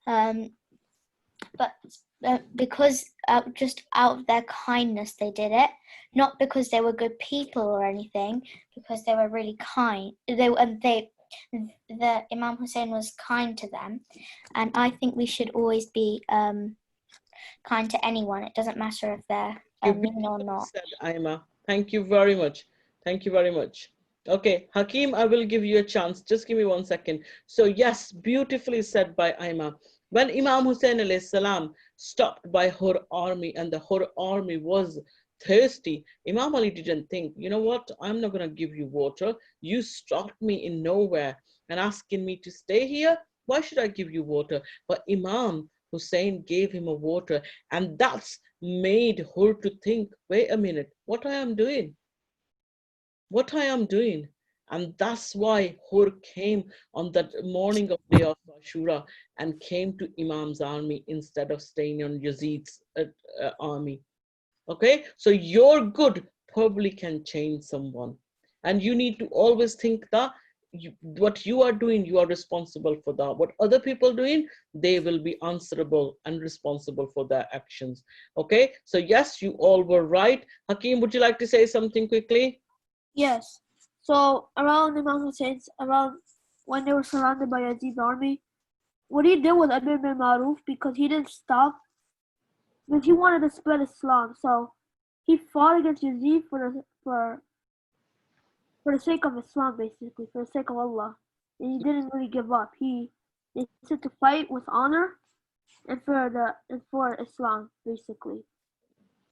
But because just out of their kindness they did it, not because they were good people or anything, because they were really kind. The Imam Hussain was kind to them, and I think we should always be kind to anyone. It doesn't matter if they're mean or not.
Said, Aima. Thank you very much. Thank you very much. Okay, Hakeem, I will give you a chance. Just give me 1 second. So yes, beautifully said by Aima. When Imam Hussain alayhi salam stopped by her army, and the her army was thirsty, Imam Ali didn't think, you know what, I'm not going to give you water. You stopped me in nowhere and asking me to stay here. Why should I give you water? But Imam Hussain gave him a water, and that's made her to think, wait a minute, what I am doing? What I am doing? And that's why Hur came on that morning of day of Ashura and came to Imam's army instead of staying on Yazid's army. Okay, so your good probably can change someone. And you need to always think that what you are doing, you are responsible for that. What other people doing, they will be answerable and responsible for their actions. Okay, so yes, you all were right. Hakeem, would you like to say something quickly?
Yes. So around Imam Hussein's, around when they were surrounded by Yazid's army, what he did was Amir bin Maruf, because he didn't stop, because he wanted to spread Islam. So he fought against Yazid for the sake of Islam, basically, for the sake of Allah. And he didn't really give up. He said to fight with honor and for Islam, basically.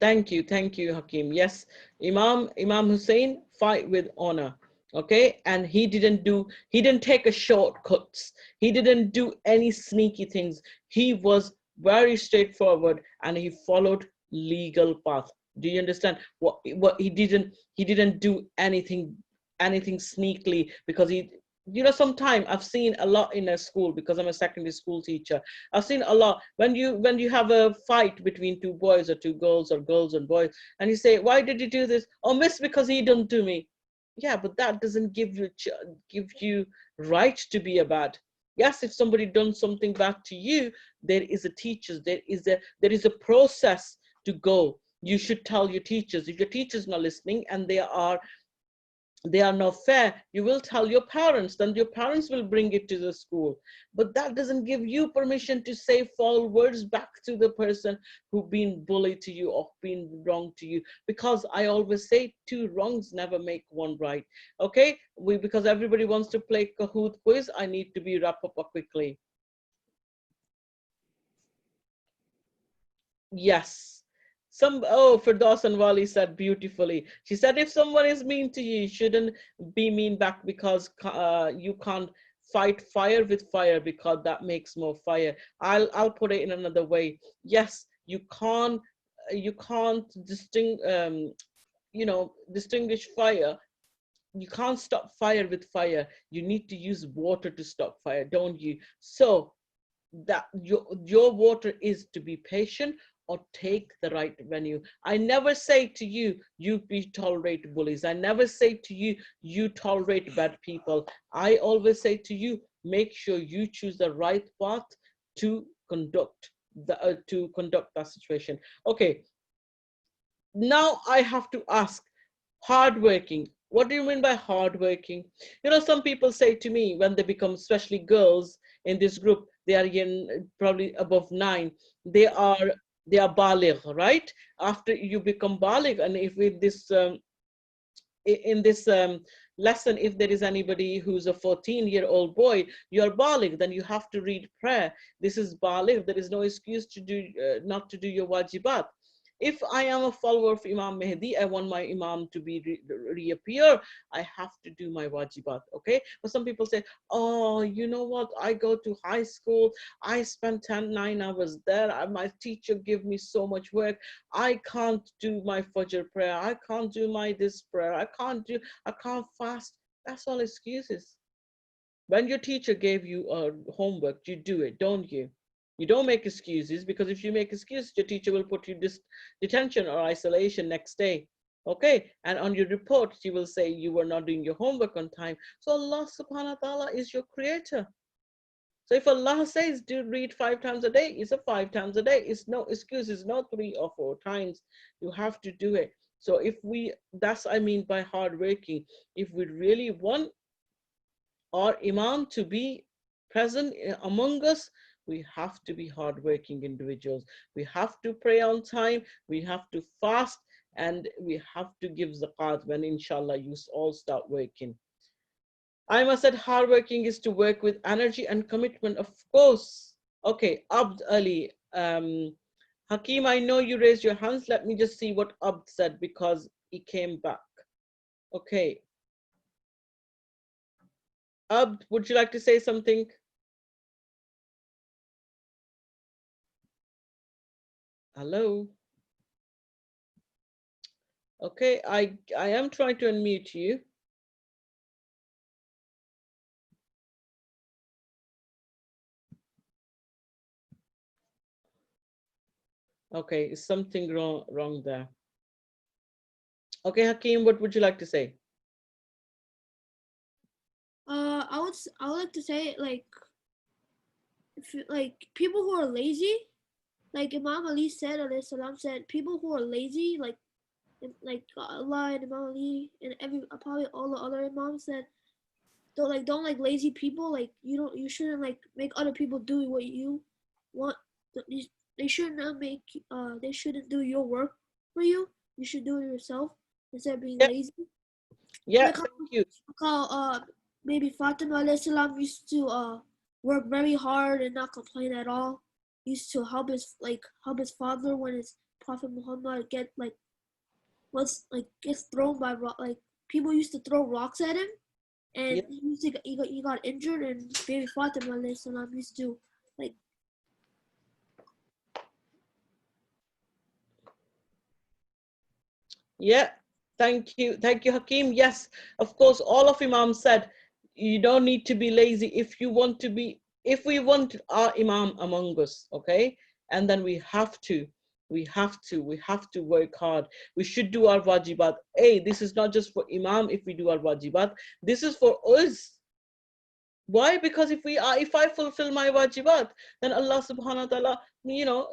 Thank you, Hakeem. Yes, Imam Hussain fight with honor. Okay, and he didn't take a shortcuts. He didn't do any sneaky things. He was very straightforward and he followed legal path. Do you understand? What he didn't do anything sneakily, because sometimes I've seen a lot in a school, because I'm a secondary school teacher. I've seen a lot when you have a fight between two boys or two girls, or girls and boys, and you say, why did you do this? Oh, miss, because he didn't do me. Yeah, but that doesn't give you right to be a bad. Yes, if somebody done something bad to you, there is a teacher, there is a process to go. You should tell your teachers. If your teacher's not listening and they are not fair, you will tell your parents, then your parents will bring it to the school. But that doesn't give you permission to say foul words back to the person who been bullied to you or been wrong to you, because I always say 2 wrongs never make 1 right. Okay, because everybody wants to play Kahoot quiz, I need to be wrap up quickly. Yes. Firdaus Anwali said beautifully. She said, if someone is mean to you, you shouldn't be mean back, because you can't fight fire with fire, because that makes more fire. I'll put it in another way. Yes, you can't distinguish fire. You can't stop fire with fire. You need to use water to stop fire, don't you? So that your water is to be patient or take the right venue. I never say to you, you tolerate bullies. I never say to you, you tolerate bad people. I always say to you, make sure you choose the right path to conduct that situation. Okay, now I have to ask, hardworking. What do you mean by hardworking? Some people say to me when they become, especially girls in this group, they are probably above 9. They are baligh, right? After you become baligh, and if with this in this lesson, if there is anybody who's a 14-year-old boy, you're baligh, then you have to read prayer. This is baligh. There is no excuse to do not to do your wajibat. If I am a follower of Imam Mehdi, I want my Imam to be reappear, I have to do my wajibat, okay? But some people say, oh, you know what? I go to high school, I spend 9 hours there, my teacher give me so much work, I can't do my Fajr prayer, I can't do my this prayer, I can't fast. That's all excuses. When your teacher gave you homework, you do it, don't you? You don't make excuses, because if you make excuses, your teacher will put you detention or isolation next day. Okay, and on your report, she will say you were not doing your homework on time. So Allah subhanahu wa ta'ala is your creator. So if Allah says do read 5 times a day, it's a 5 times a day. It's no excuses, not 3 or 4 times. You have to do it. So that's I mean by hardworking. If we really want our Imam to be present among us, we have to be hardworking individuals. We have to pray on time, we have to fast, and we have to give zakat when inshallah you all start working. I must say hardworking is to work with energy and commitment, of course. Okay, Abd Ali. Hakeem, I know you raised your hands. Let me just see what Abd said because he came back. Okay. Abd, would you like to say something? Hello. Okay, I am trying to unmute you. Okay, is something wrong there? Okay, Hakeem, what would you like to say?
I would like to say like people who are lazy, like Imam Ali said, alayhi salam said, people who are lazy, like Allah and Imam Ali and probably all the other imams said, don't like lazy people. Like you shouldn't like make other people do what you want. They shouldn't they shouldn't do your work for you. You should do it yourself instead of being lazy.
Yeah,
like
thank you.
How maybe Fatima alayhi salam used to work very hard and not complain at all. He used to help his father when his Prophet Muhammad gets thrown by people used to throw rocks at him, and he got injured, and baby Fatima alayhi salam used to like.
Yeah, thank you, Hakeem. Yes, of course, all of Imam said you don't need to be lazy if you want to be. If we want our Imam among us, okay, and then we have to work hard. We should do our wajibat. Hey, this is not just for Imam. If we do our wajibat, this is for us. Why? Because if I fulfill my wajibat, then Allah subhanahu wa ta'ala,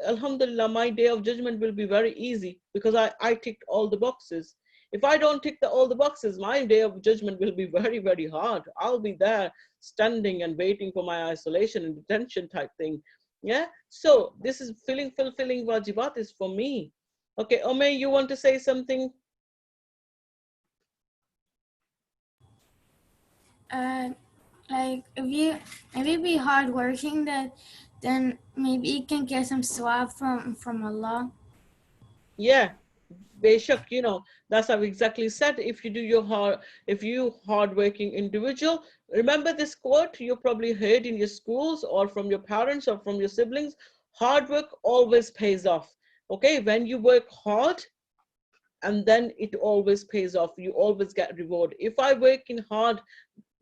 alhamdulillah, my day of judgment will be very easy because I ticked all the boxes. If I don't tick all the boxes, my day of judgment will be very, very hard. I'll be there standing and waiting for my isolation and detention type thing. Yeah. So this is fulfilling wajibat is for me. Okay, Ome, you want to say something?
Like if you be hardworking, then maybe you can get some swab from Allah.
Yeah, Beshak, that's how exactly said. If you hardworking individual, remember this quote you probably heard in your schools or from your parents or from your siblings. Hard work always pays off. Okay, when you work hard and then it always pays off. You always get reward. If I work in hard,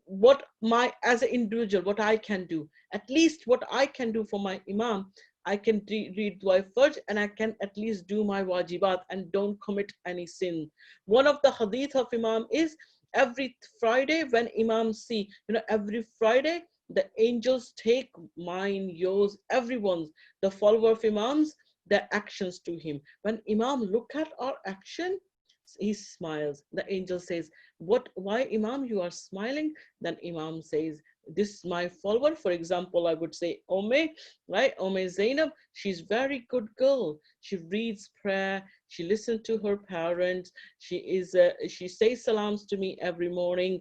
what my, as an individual, what I can do, at least what I can do for my imam, I can read Dua Fajr, and I can at least do my wajibat and don't commit any sin. One of the hadith of Imam is every Friday when Imam see, every Friday the angels take mine, yours, everyone's, the follower of Imams, their actions to him. When Imam look at our action, he smiles. The angel says, "What? Why, Imam, you are smiling?" Then Imam says, "This is my follower." For example, I would say Ome, right? Ome Zainab, she's very good girl. She reads prayer. She listens to her parents. She says salams to me every morning.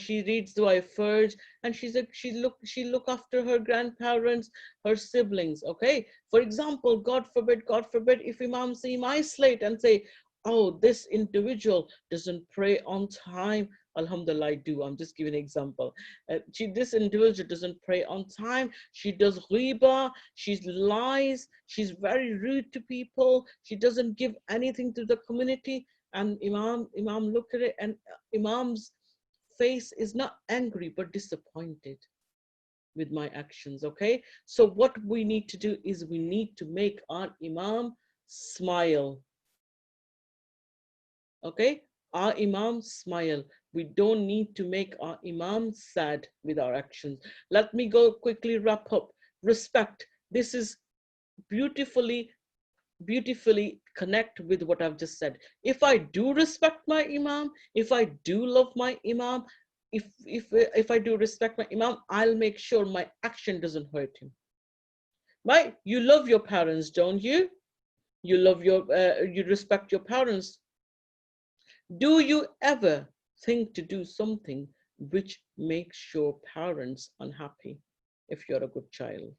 She reads Dua Fajr, and she look after her grandparents, her siblings. Okay. For example, God forbid, if Imam see my slate and say, "Oh, this individual doesn't pray on time." Alhamdulillah, I do. I'm just giving an example. This individual doesn't pray on time. She does ghiba. She lies. She's very rude to people. She doesn't give anything to the community. And Imam look at it, and Imam's face is not angry but disappointed with my actions. Okay, so what we need to do is we need to make our Imam smile. Okay, our Imam smile. We don't need to make our Imam sad with our actions. Let me go quickly wrap up. Respect. This is beautifully connect with what I've just said. If I do respect my Imam, if I do love my Imam, if I do respect my Imam, I'll make sure my action doesn't hurt him. Right? You love your parents, don't you? You love you respect your parents. Do you ever think to do something which makes your parents unhappy if you're a good child?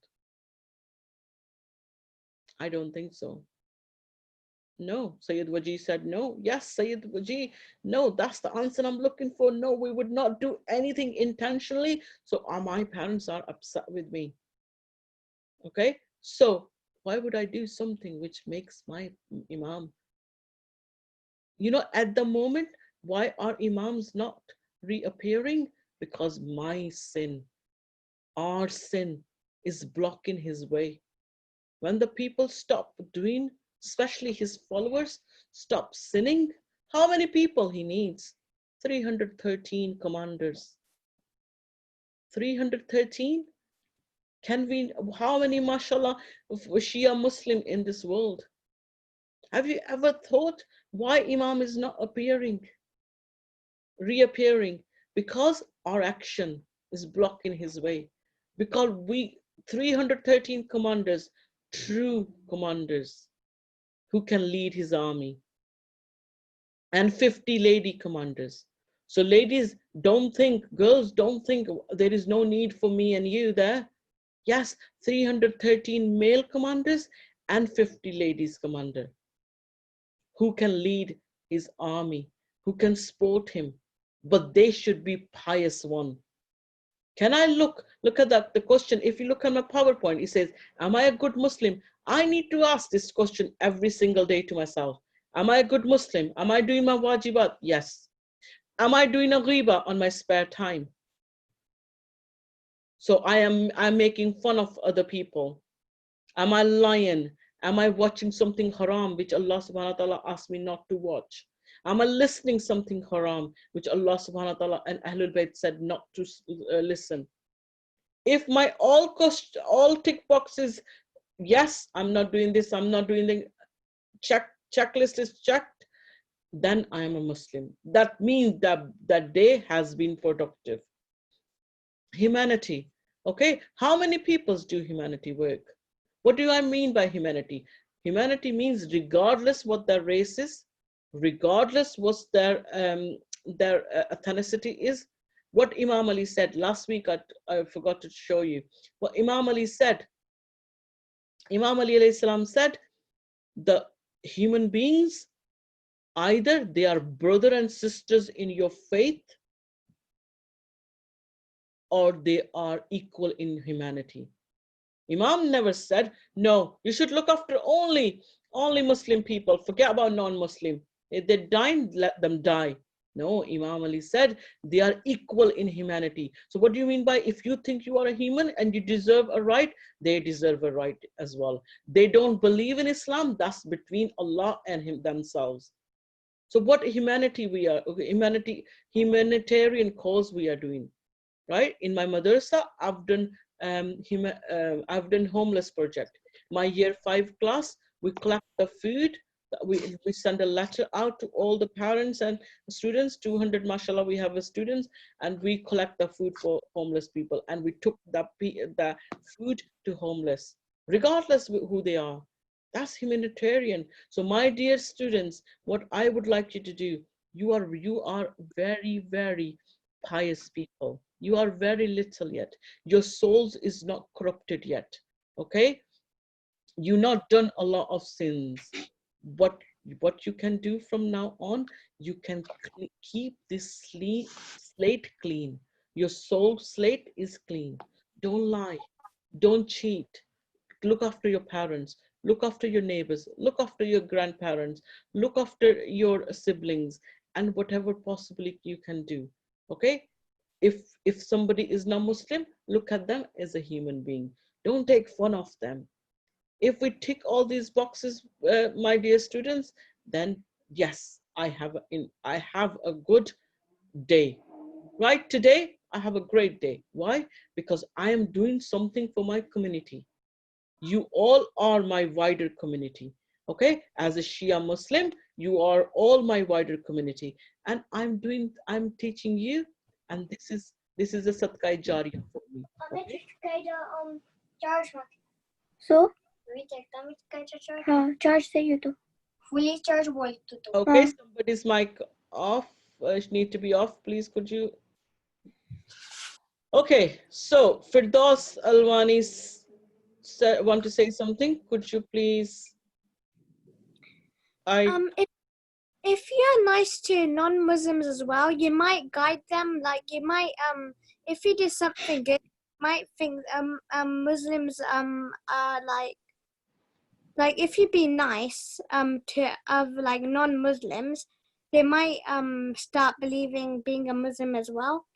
I don't think so. No, Sayyid Waji said no. Yes, Sayyid Waji, no, that's the answer I'm looking for. No, we would not do anything intentionally. So my parents are upset with me. Okay, so why would I do something which makes my Imam? At the moment, why are Imams not reappearing? Because my sin, our sin is blocking his way. When the people stop doing, especially his followers, stop sinning, how many people he needs? 313 commanders. 313? How many, mashallah, Shia Muslim in this world? Have you ever thought why Imam is not reappearing? Because our action is blocking his way. Because 313 commanders, true commanders, who can lead his army, and 50 lady commanders. So ladies, girls don't think there is no need for me and you there. Yes, 313 male commanders and 50 ladies commander who can lead his army, who can support him, but they should be pious one. Can I look at the question? If you look at my PowerPoint, it says, am I a good Muslim? I need to ask this question every single day to myself. Am I a good Muslim? Am I doing my wajibat? Yes. Am I doing a ghiba on my spare time? So I'm making fun of other people. Am I lying? Am I watching something haram which Allah subhanahu wa ta'ala asked me not to watch? Am I listening something haram which Allah subhanahu wa ta'ala and Ahlul Bayt said not to listen? If my all tick boxes, yes, I'm not doing this, I'm not doing the checklist is checked, then I am a Muslim. That means that day has been productive. Humanity. Okay, how many peoples do humanity work? What do I mean by humanity? Humanity means regardless what their race is, regardless what their ethnicity is. What Imam Ali said last week, I forgot to show you. What Imam Ali said. Imam Ali alayhi salam said, the human beings, either they are brother and sisters in your faith, or they are equal in humanity. Imam never said, no, you should look after only Muslim people, forget about non-Muslim. If they die, let them die. No, Imam Ali said they are equal in humanity. So what do you mean by if you think you are a human and you deserve a right, they deserve a right as well. They don't believe in Islam, that's between Allah and him themselves. So what humanity we are, humanitarian cause we are doing, right? In my madrasa, I've done homeless project. My year 5 class, we collect the food. We send a letter out to all the parents and students, 200, mashallah, we have students, and we collect the food for homeless people. And we took the food to homeless, regardless who they are. That's humanitarian. So my dear students, what I would like you to do, you are very, very pious people. You are very little yet. Your souls is not corrupted yet, okay? You've not done a lot of sins. What you can do from now on, you can keep this slate clean. Your soul slate is clean. Don't lie, don't cheat. Look after your parents, look after your neighbors, look after your grandparents, look after your siblings, and whatever possibly you can do, okay? If somebody is not Muslim, look at them as a human being. Don't take fun of them. If we tick all these boxes, my dear students, then yes, I have a good day. Right today, I have a great day. Why? Because I am doing something for my community. You all are my wider community. Okay? As a Shia Muslim, you are all my wider community. And I'm teaching you, and this is a Sadaqah Jariyah for me. Okay?
So,
charge चाहिए तो
fully charge बोल तो.
Okay, somebody's mic off. Need to be off, please. Could you? Okay, so Firdaus Alwani want to say something? Could you please?
If you're nice to non-Muslims as well, you might guide them. Like you might if you do something good, you might think Muslims are like if you be nice to like non-Muslims, they might start believing being a Muslim as well,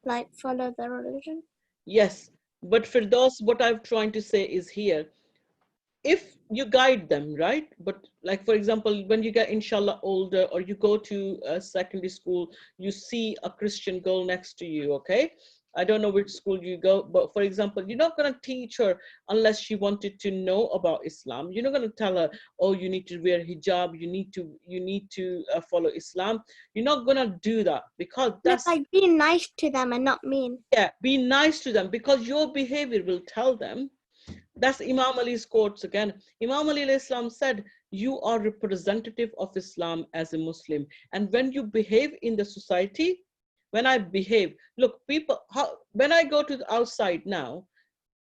like follow their religion.
Yes, but Firdaus, what I'm trying to say is here, if you guide them, right? But like, for example, when you get inshallah older, or you go to a secondary school, you see a Christian girl next to you, okay? I don't know which school you go, but for example, you're not going to teach her unless she wanted to know about Islam. You're not going to tell her, oh, you need to wear hijab, you need to follow Islam. You're not going to do that, because that's
like being nice to them and not mean.
Yeah, be nice to them, because your behavior will tell them. That's Imam Ali's quotes again. Imam Ali Islam said, you are representative of Islam as a Muslim. And when you behave in the society, when I behave, look, people, when I go to the outside now,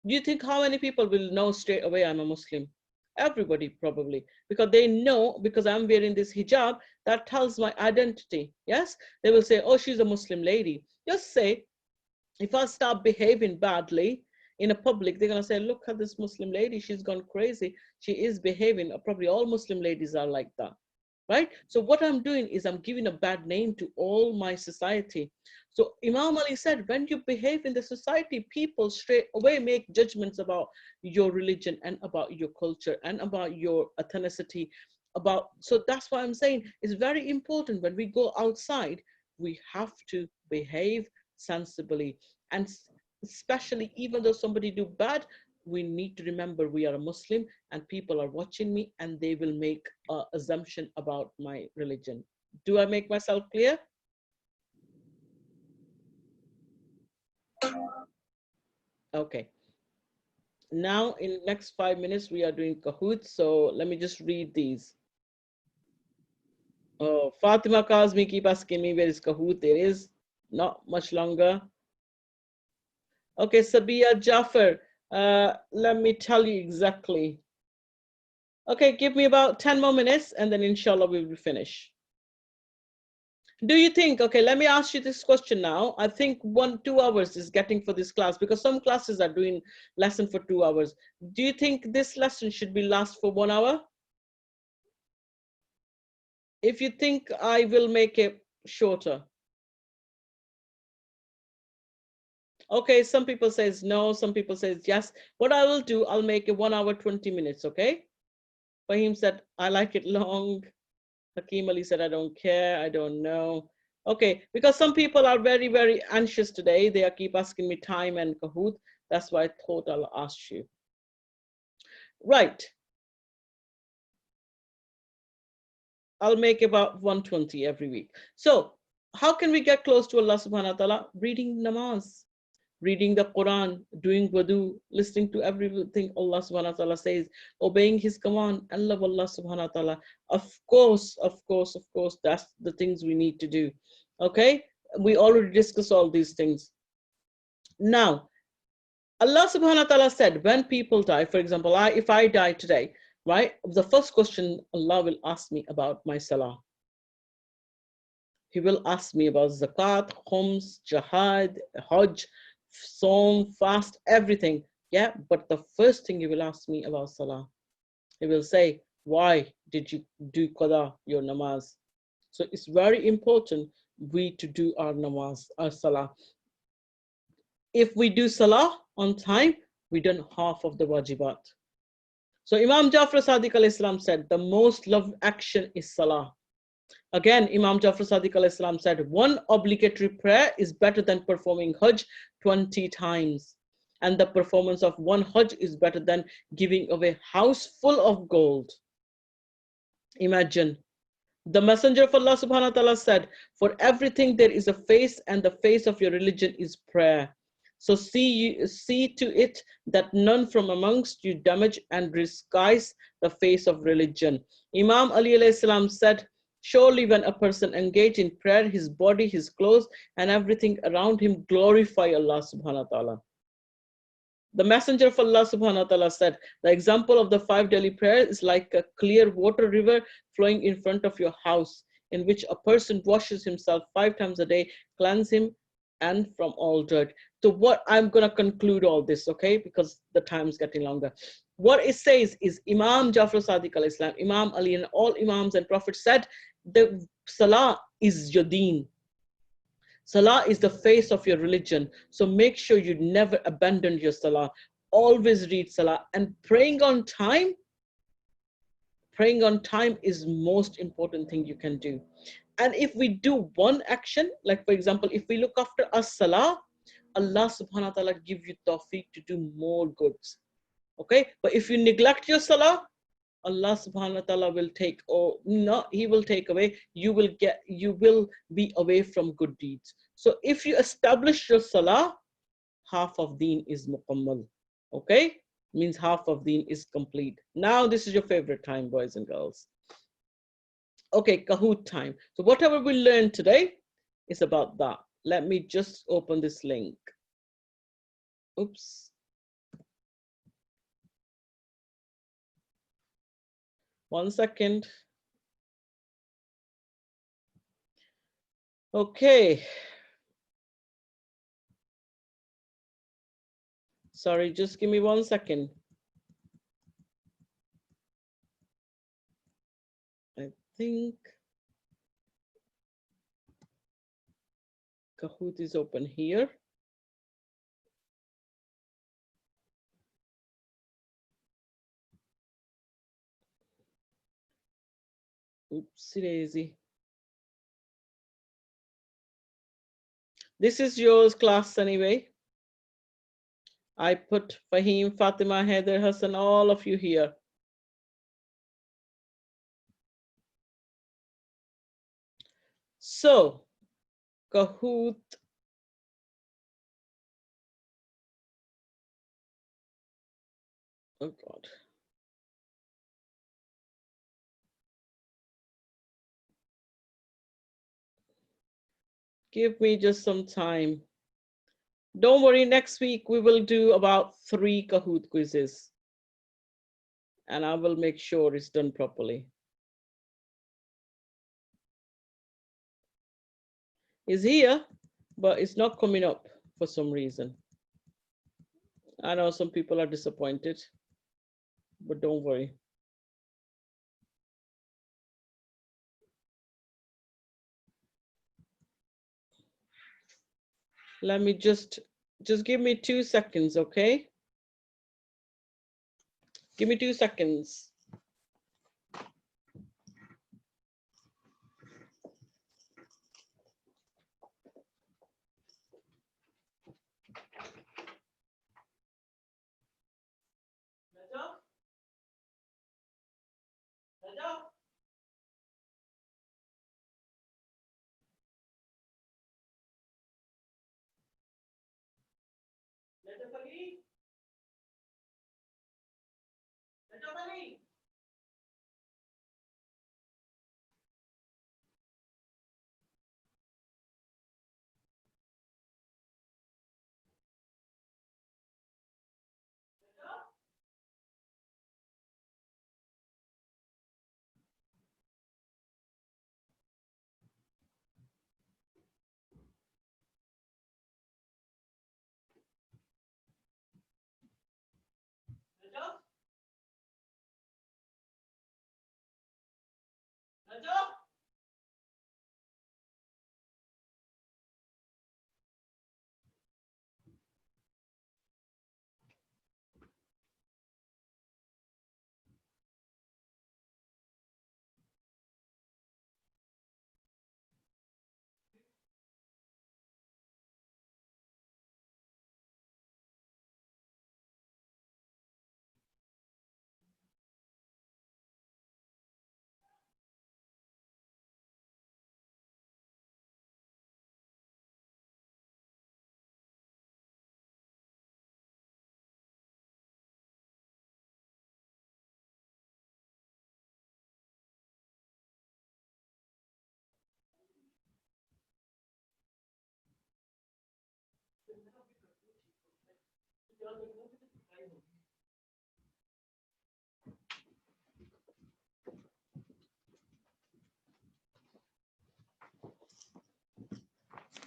do you think how many people will know straight away I'm a Muslim? Everybody probably, because they know, because I'm wearing this hijab, that tells my identity. Yes, they will say, oh, she's a Muslim lady. Just say, if I start behaving badly in a public, they're going to say, look at this Muslim lady, she's gone crazy. She is behaving, probably all Muslim ladies are like that, right? So what I'm doing is I'm giving a bad name to all my society. So Imam Ali said, when you behave in the society, people straight away make judgments about your religion and about your culture and about your ethnicity. So that's why I'm saying it's very important when we go outside, we have to behave sensibly. And especially, even though somebody do bad, we need to remember we are a Muslim and people are watching me and they will make an assumption about my religion. Do I make myself clear? Okay. Now in the next 5 minutes, we are doing Kahoot. So let me just read these. Oh, Fatima Kazmi keep asking me where is Kahoot. There is not much longer. Okay, Sabia Jaffer, let me tell you exactly. Okay, give me about 10 more minutes and then inshallah we will finish. Do you think, okay, let me ask you this question now. I think 2 hours is getting for this class because some classes are doing lesson for 2 hours. Do you think this lesson should be last for 1 hour? If you think, I will make it shorter. Okay, some people says no, some people says yes. What I will do, I'll make it 1 hour, 20 minutes, okay? Fahim said, I like it long. Hakeem Ali said, I don't care, I don't know. Okay, because some people are very, very anxious today. They keep asking me time and Kahoot. That's why I thought I'll ask you. Right. I'll make about 120 every week. So how can we get close to Allah subhanahu wa ta'ala? Reading namaz, reading the Quran, doing wudu, listening to everything Allah subhanahu wa ta'ala says, obeying his command, and love Allah subhanahu wa ta'ala. Of course, that's the things we need to do. Okay, we already discussed all these things. Now, Allah subhanahu wa ta'ala said, when people die, for example, if I die today, right, the first question Allah will ask me about my salah. He will ask me about zakat, khums, jihad, hajj, psalm, fast, everything. Yeah, but the first thing he will ask me about salah. He will say, why did you do qada, your namaz? So it's very important we to do our namaz, our salah. If we do salah on time, we done half of the wajibat. So Imam Jafar Sadiq al-Islam said, the most loved action is salah. Again, Imam Jafar Sadiq al-Islam said, one obligatory prayer is better than performing Hajj 20 times. And the performance of one Hajj is better than giving away a house full of gold. Imagine. The Messenger of Allah subhanahu wa ta'ala said, for everything there is a face, and the face of your religion is prayer. So see to it that none from amongst you damage and disguise the face of religion. Imam Ali alayhi salam said, surely when a person engaged in prayer, his body, his clothes, and everything around him glorify Allah subhanahu wa ta'ala. The Messenger of Allah subhanahu wa ta'ala said, the example of the 5 daily prayers is like a clear water river flowing in front of your house, in which a person washes himself 5 times a day, cleanse him and from all dirt. So what I'm going to conclude all this, okay, because the time is getting longer. What it says is Imam Jafar Sadiq al-Islam, Imam Ali, and all Imams and Prophets said, the Salah is your deen. Salah is the face of your religion. So make sure you never abandon your Salah. Always read Salah. And praying on time is most important thing you can do. And if we do one action, like for example, if we look after our Salah, Allah subhanahu wa ta'ala give you tawfiq to do more goods. Okay, but if you neglect your Salah, Allah subhanahu wa ta'ala will take, or no, he will take away, you will be away from good deeds. So if you establish your Salah, half of deen is mukammal. Okay, means half of deen is complete. Now this is your favorite time, boys and girls. Okay, Kahoot time. So whatever we learned today is about that. Let me just open this link. Oops. One second. Okay. Sorry, just give me 1 second. I think Kahoot is open here. Oopsie daisy. This is yours, class, anyway. I put Fahim, Fatima, Heather, Hassan, all of you here. So, Kahoot. Oh God. Give me just some time. Don't worry, next week we will do about 3 Kahoot quizzes. And I will make sure it's done properly. is here, but it's not coming up for some reason. I know some people are disappointed, but don't worry. Let me just give me 2 seconds, okay? Give me 2 seconds.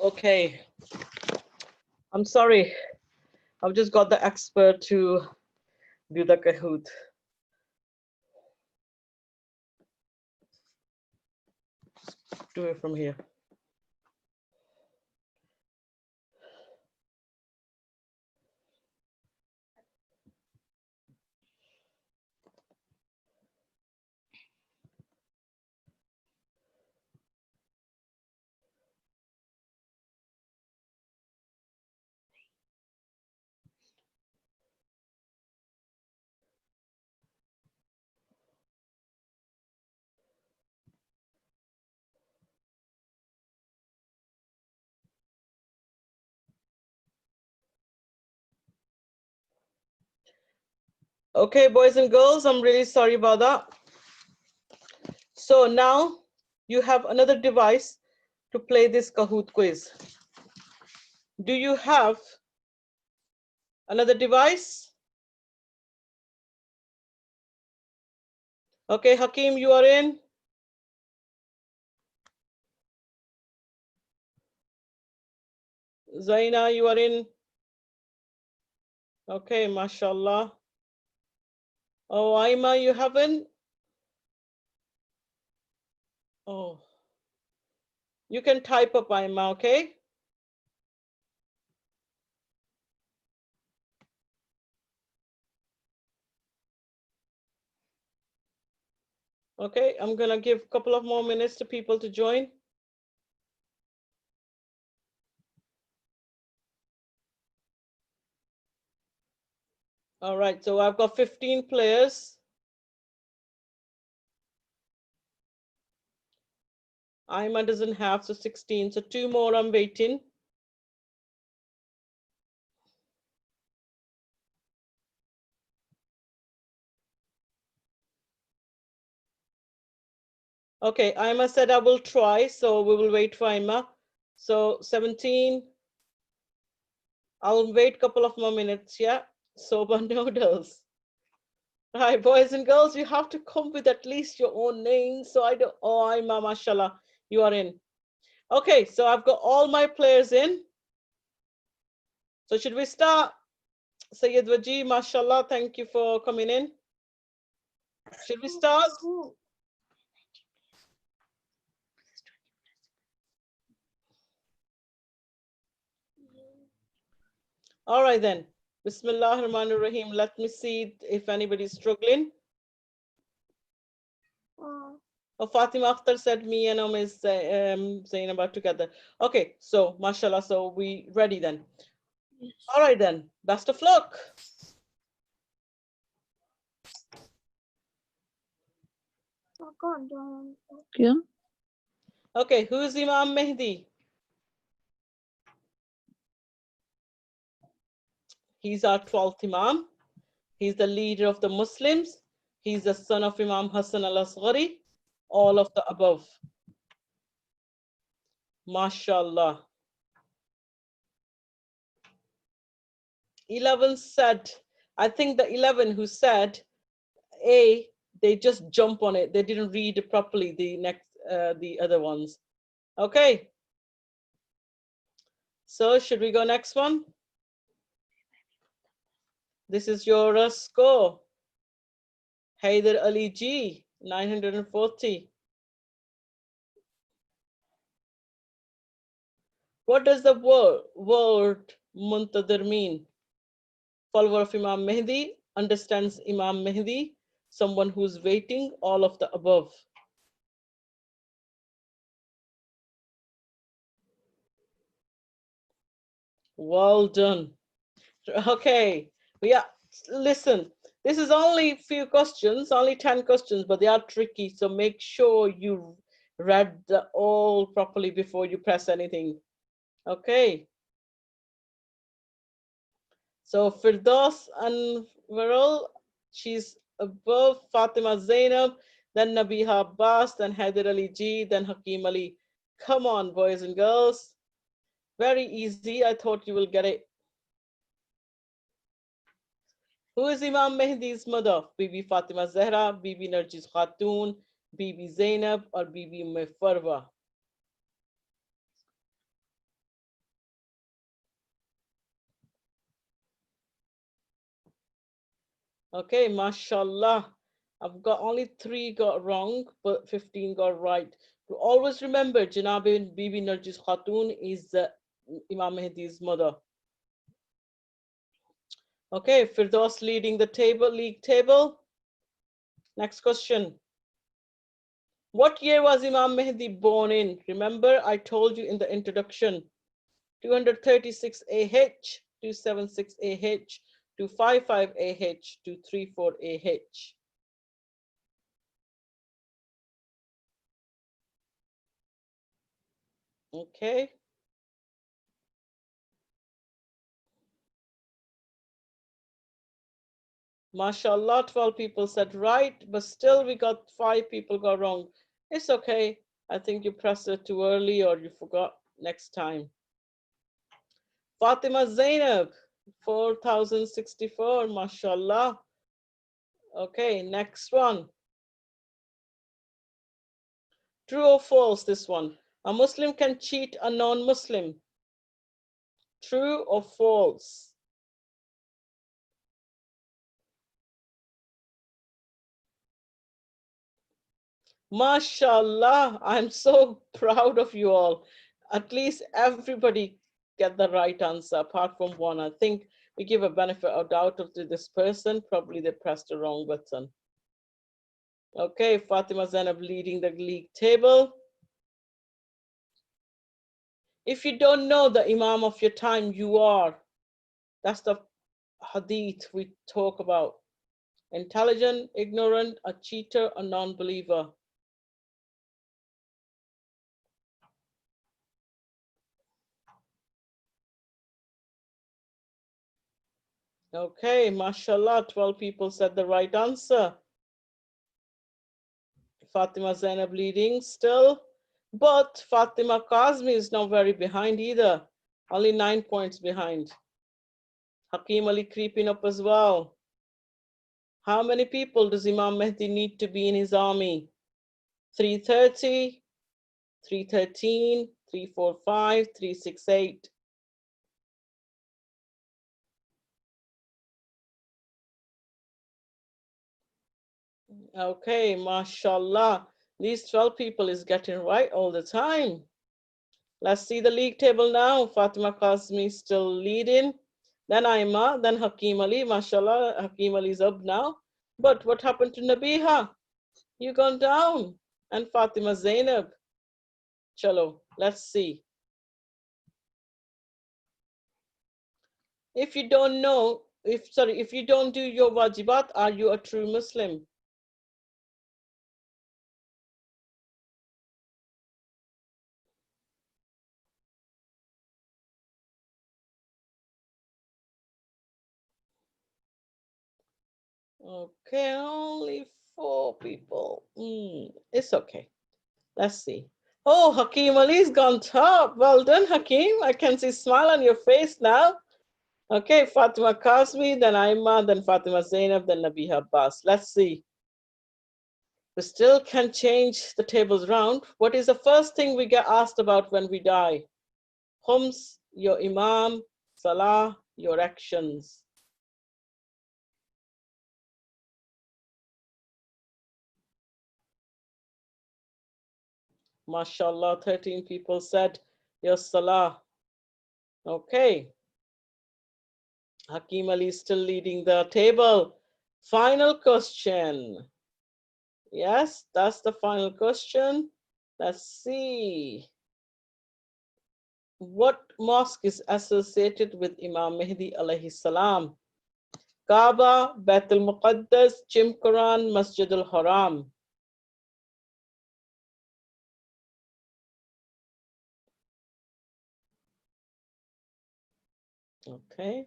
Okay, I'm sorry. I've just got the expert to do the Kahoot. Do it from here. Okay, boys and girls, I'm really sorry about that. So now you have another device to play this Kahoot quiz. Do you have another device? Okay, Hakeem, you are in. Zaina, you are in. Okay, mashallah. Oh, Aima, you haven't? Oh, you can type up Aima, okay? Okay, I'm gonna give a couple of more minutes to people to join. All right, so I've got 15 players. Aima doesn't have, so 16, so 2 more I'm waiting. Okay, Aima said I will try, so we will wait for Aima. So 17, I'll wait a couple of more minutes, yeah? Soba noodles. All right, boys and girls, you have to come with at least your own name. So I don't, oh, Aima, mashallah, you are in. Okay, so I've got all my players in. So should we start? Sayyid Waji, mashallah, thank you for coming in. Should we start? All right then. Bismillah ar-Rahman ar-Rahim. Let me see if anybody's struggling. Oh, Fatima Akhtar said me and Ms. Zainab are together. Okay, so mashallah, so we ready then.
Yes.
All right then, best of luck.
Oh, go on, Dawn.
Yeah.
Okay, who's Imam Mehdi? He's our 12th Imam. He's the leader of the Muslims. He's the son of Imam Hussain al-Asghari. All of the above. Mashallah. 11 said, I think the 11 who said A, they just jump on it. They didn't read it properly, the other ones. Okay. So should we go next one? This is your score. Haider Ali G, 940. What does the word Muntazir mean? Follower of Imam Mehdi, understands Imam Mehdi, someone who's waiting, all of the above. Well done. Okay, yeah, listen, this is only few questions, only 10 questions, but they are tricky. So make sure you read the all properly before you press anything. Okay. So Firdaus and Varol, she's above Fatima Zainab, then Nabiha Abbas, then Haider Ali G, then Hakim Ali. Come on, boys and girls. Very easy. I thought you will get it. Who is Imam Mehdi's mother? Bibi Fatima Zahra, Bibi Narjis Khatun, Bibi Zainab, or Bibi Farwa? Okay, mashallah. I've got only 3 got wrong, but 15 got right. To always remember, Janab Bibi Narjis Khatun is Imam Mehdi's mother. Okay, Firdaus leading the league table. Next question. What year was Imam Mehdi born in? Remember, I told you in the introduction. 236 AH, 276 AH, 255 AH, 234 AH. Okay. Mashallah, 12 people said right, but still we got 5 people got wrong. It's okay. I think you pressed it too early or you forgot. Next time. Fatima Zainab, 4064, mashallah. Okay, next one. True or false, this one? A Muslim can cheat a non-Muslim. True or false? Mashallah, I'm so proud of you all. At least everybody get the right answer, apart from one. I think we give a benefit of doubt to this person. Probably they pressed the wrong button. Okay, Fatima Zainab leading the league table. If you don't know the Imam of your time, you are. That's the hadith we talk about. Intelligent, ignorant, a cheater, a non-believer. Okay, mashallah, 12 people said the right answer. Fatima Zainab leading still, but Fatima Kazmi is not very behind either. Only 9 points behind. Hakim Ali creeping up as well. How many people does Imam Mehdi need to be in his army? 330, 313, 345, 368. Okay, mashallah. These 12 people is getting right all the time. Let's see the league table now. Fatima Kazmi still leading. Then Aima, then Hakeem Ali. Mashallah, Hakeem Ali is up now. But what happened to Nabiha? You gone down. And Fatima Zainab. Chalo, let's see. If you don't know, if you don't do your wajibat, are you a true Muslim? Okay, only 4 people. It's okay. Let's see. Oh, Hakeem Ali's gone top. Well done, Hakeem. I can see a smile on your face now. Okay, Fatima Kazmi, then Aima, then Fatima Zainab, then Nabiha Abbas. Let's see. We still can change the tables round. What is the first thing we get asked about when we die? Khums, your Imam, Salah, your actions. MashaAllah, 13 people said your Salah. Okay. Hakeem Ali is still leading the table. Final question. Yes, that's the final question. Let's see. What mosque is associated with Imam Mehdi alayhi salam? Kaaba, Baitul Muqaddas, Jim Quran, Masjid al-Haram. Okay.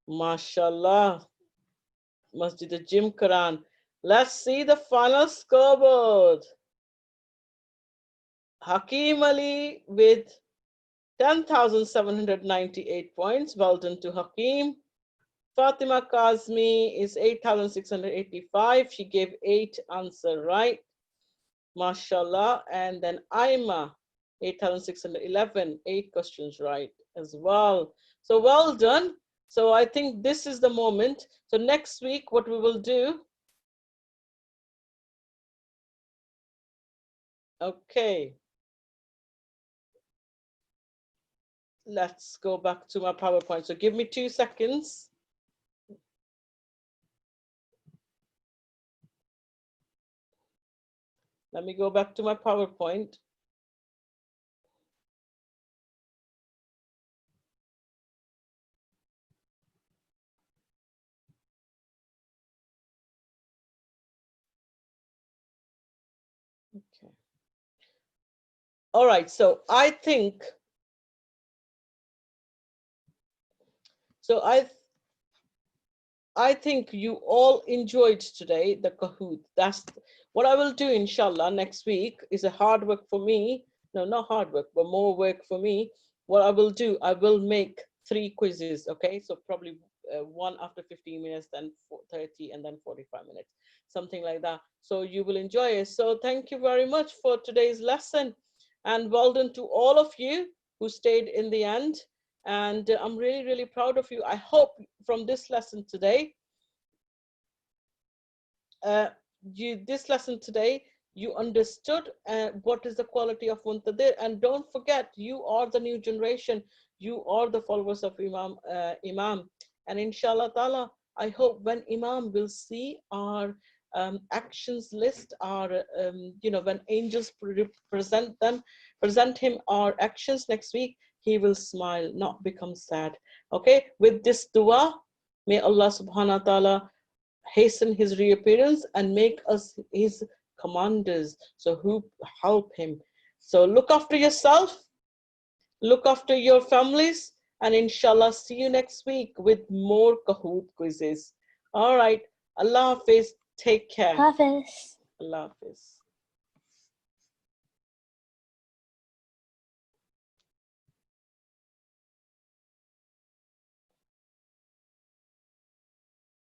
MashaAllah. Masjid al-Jim Quran. Let's see the final scoreboard. Hakeem Ali with 10,798 points. Well done to Hakeem. Fatima Kazmi is 8,685. She gave 8 answers right. MashaAllah. And then Aima, 8,611, 8 questions right as well. So well done. So I think this is the moment. So next week, what we will do. Okay. Let's go back to my PowerPoint. So give me 2 seconds. Let me go back to my PowerPoint. Okay. All right, so I think, I think you all enjoyed today the Kahoot. That's what I will do, inshallah, next week is a hard work for me. No, not hard work, but more work for me. What I will do, I will make 3 quizzes, okay? So probably one after 15 minutes, then 30, and then 45 minutes, something like that. So you will enjoy it. So thank you very much for today's lesson. And well done to all of you who stayed in the end. And I'm really, really proud of you. I hope from this lesson today, this lesson today, you understood what is the quality of Muntazir. And don't forget, you are the new generation. You are the followers of Imam. And inshallah ta'ala, I hope when Imam will see our actions list, our, when angels present him our actions next week, he will smile, not become sad. Okay, with this dua, may Allah subhanahu wa ta'ala hasten his reappearance and make us his commanders, so who help him. So look after yourself, look after your families, and inshallah see you next week with more Kahoot quizzes. All right, Allah Hafiz, take care.
Hafiz.
Allah Hafiz.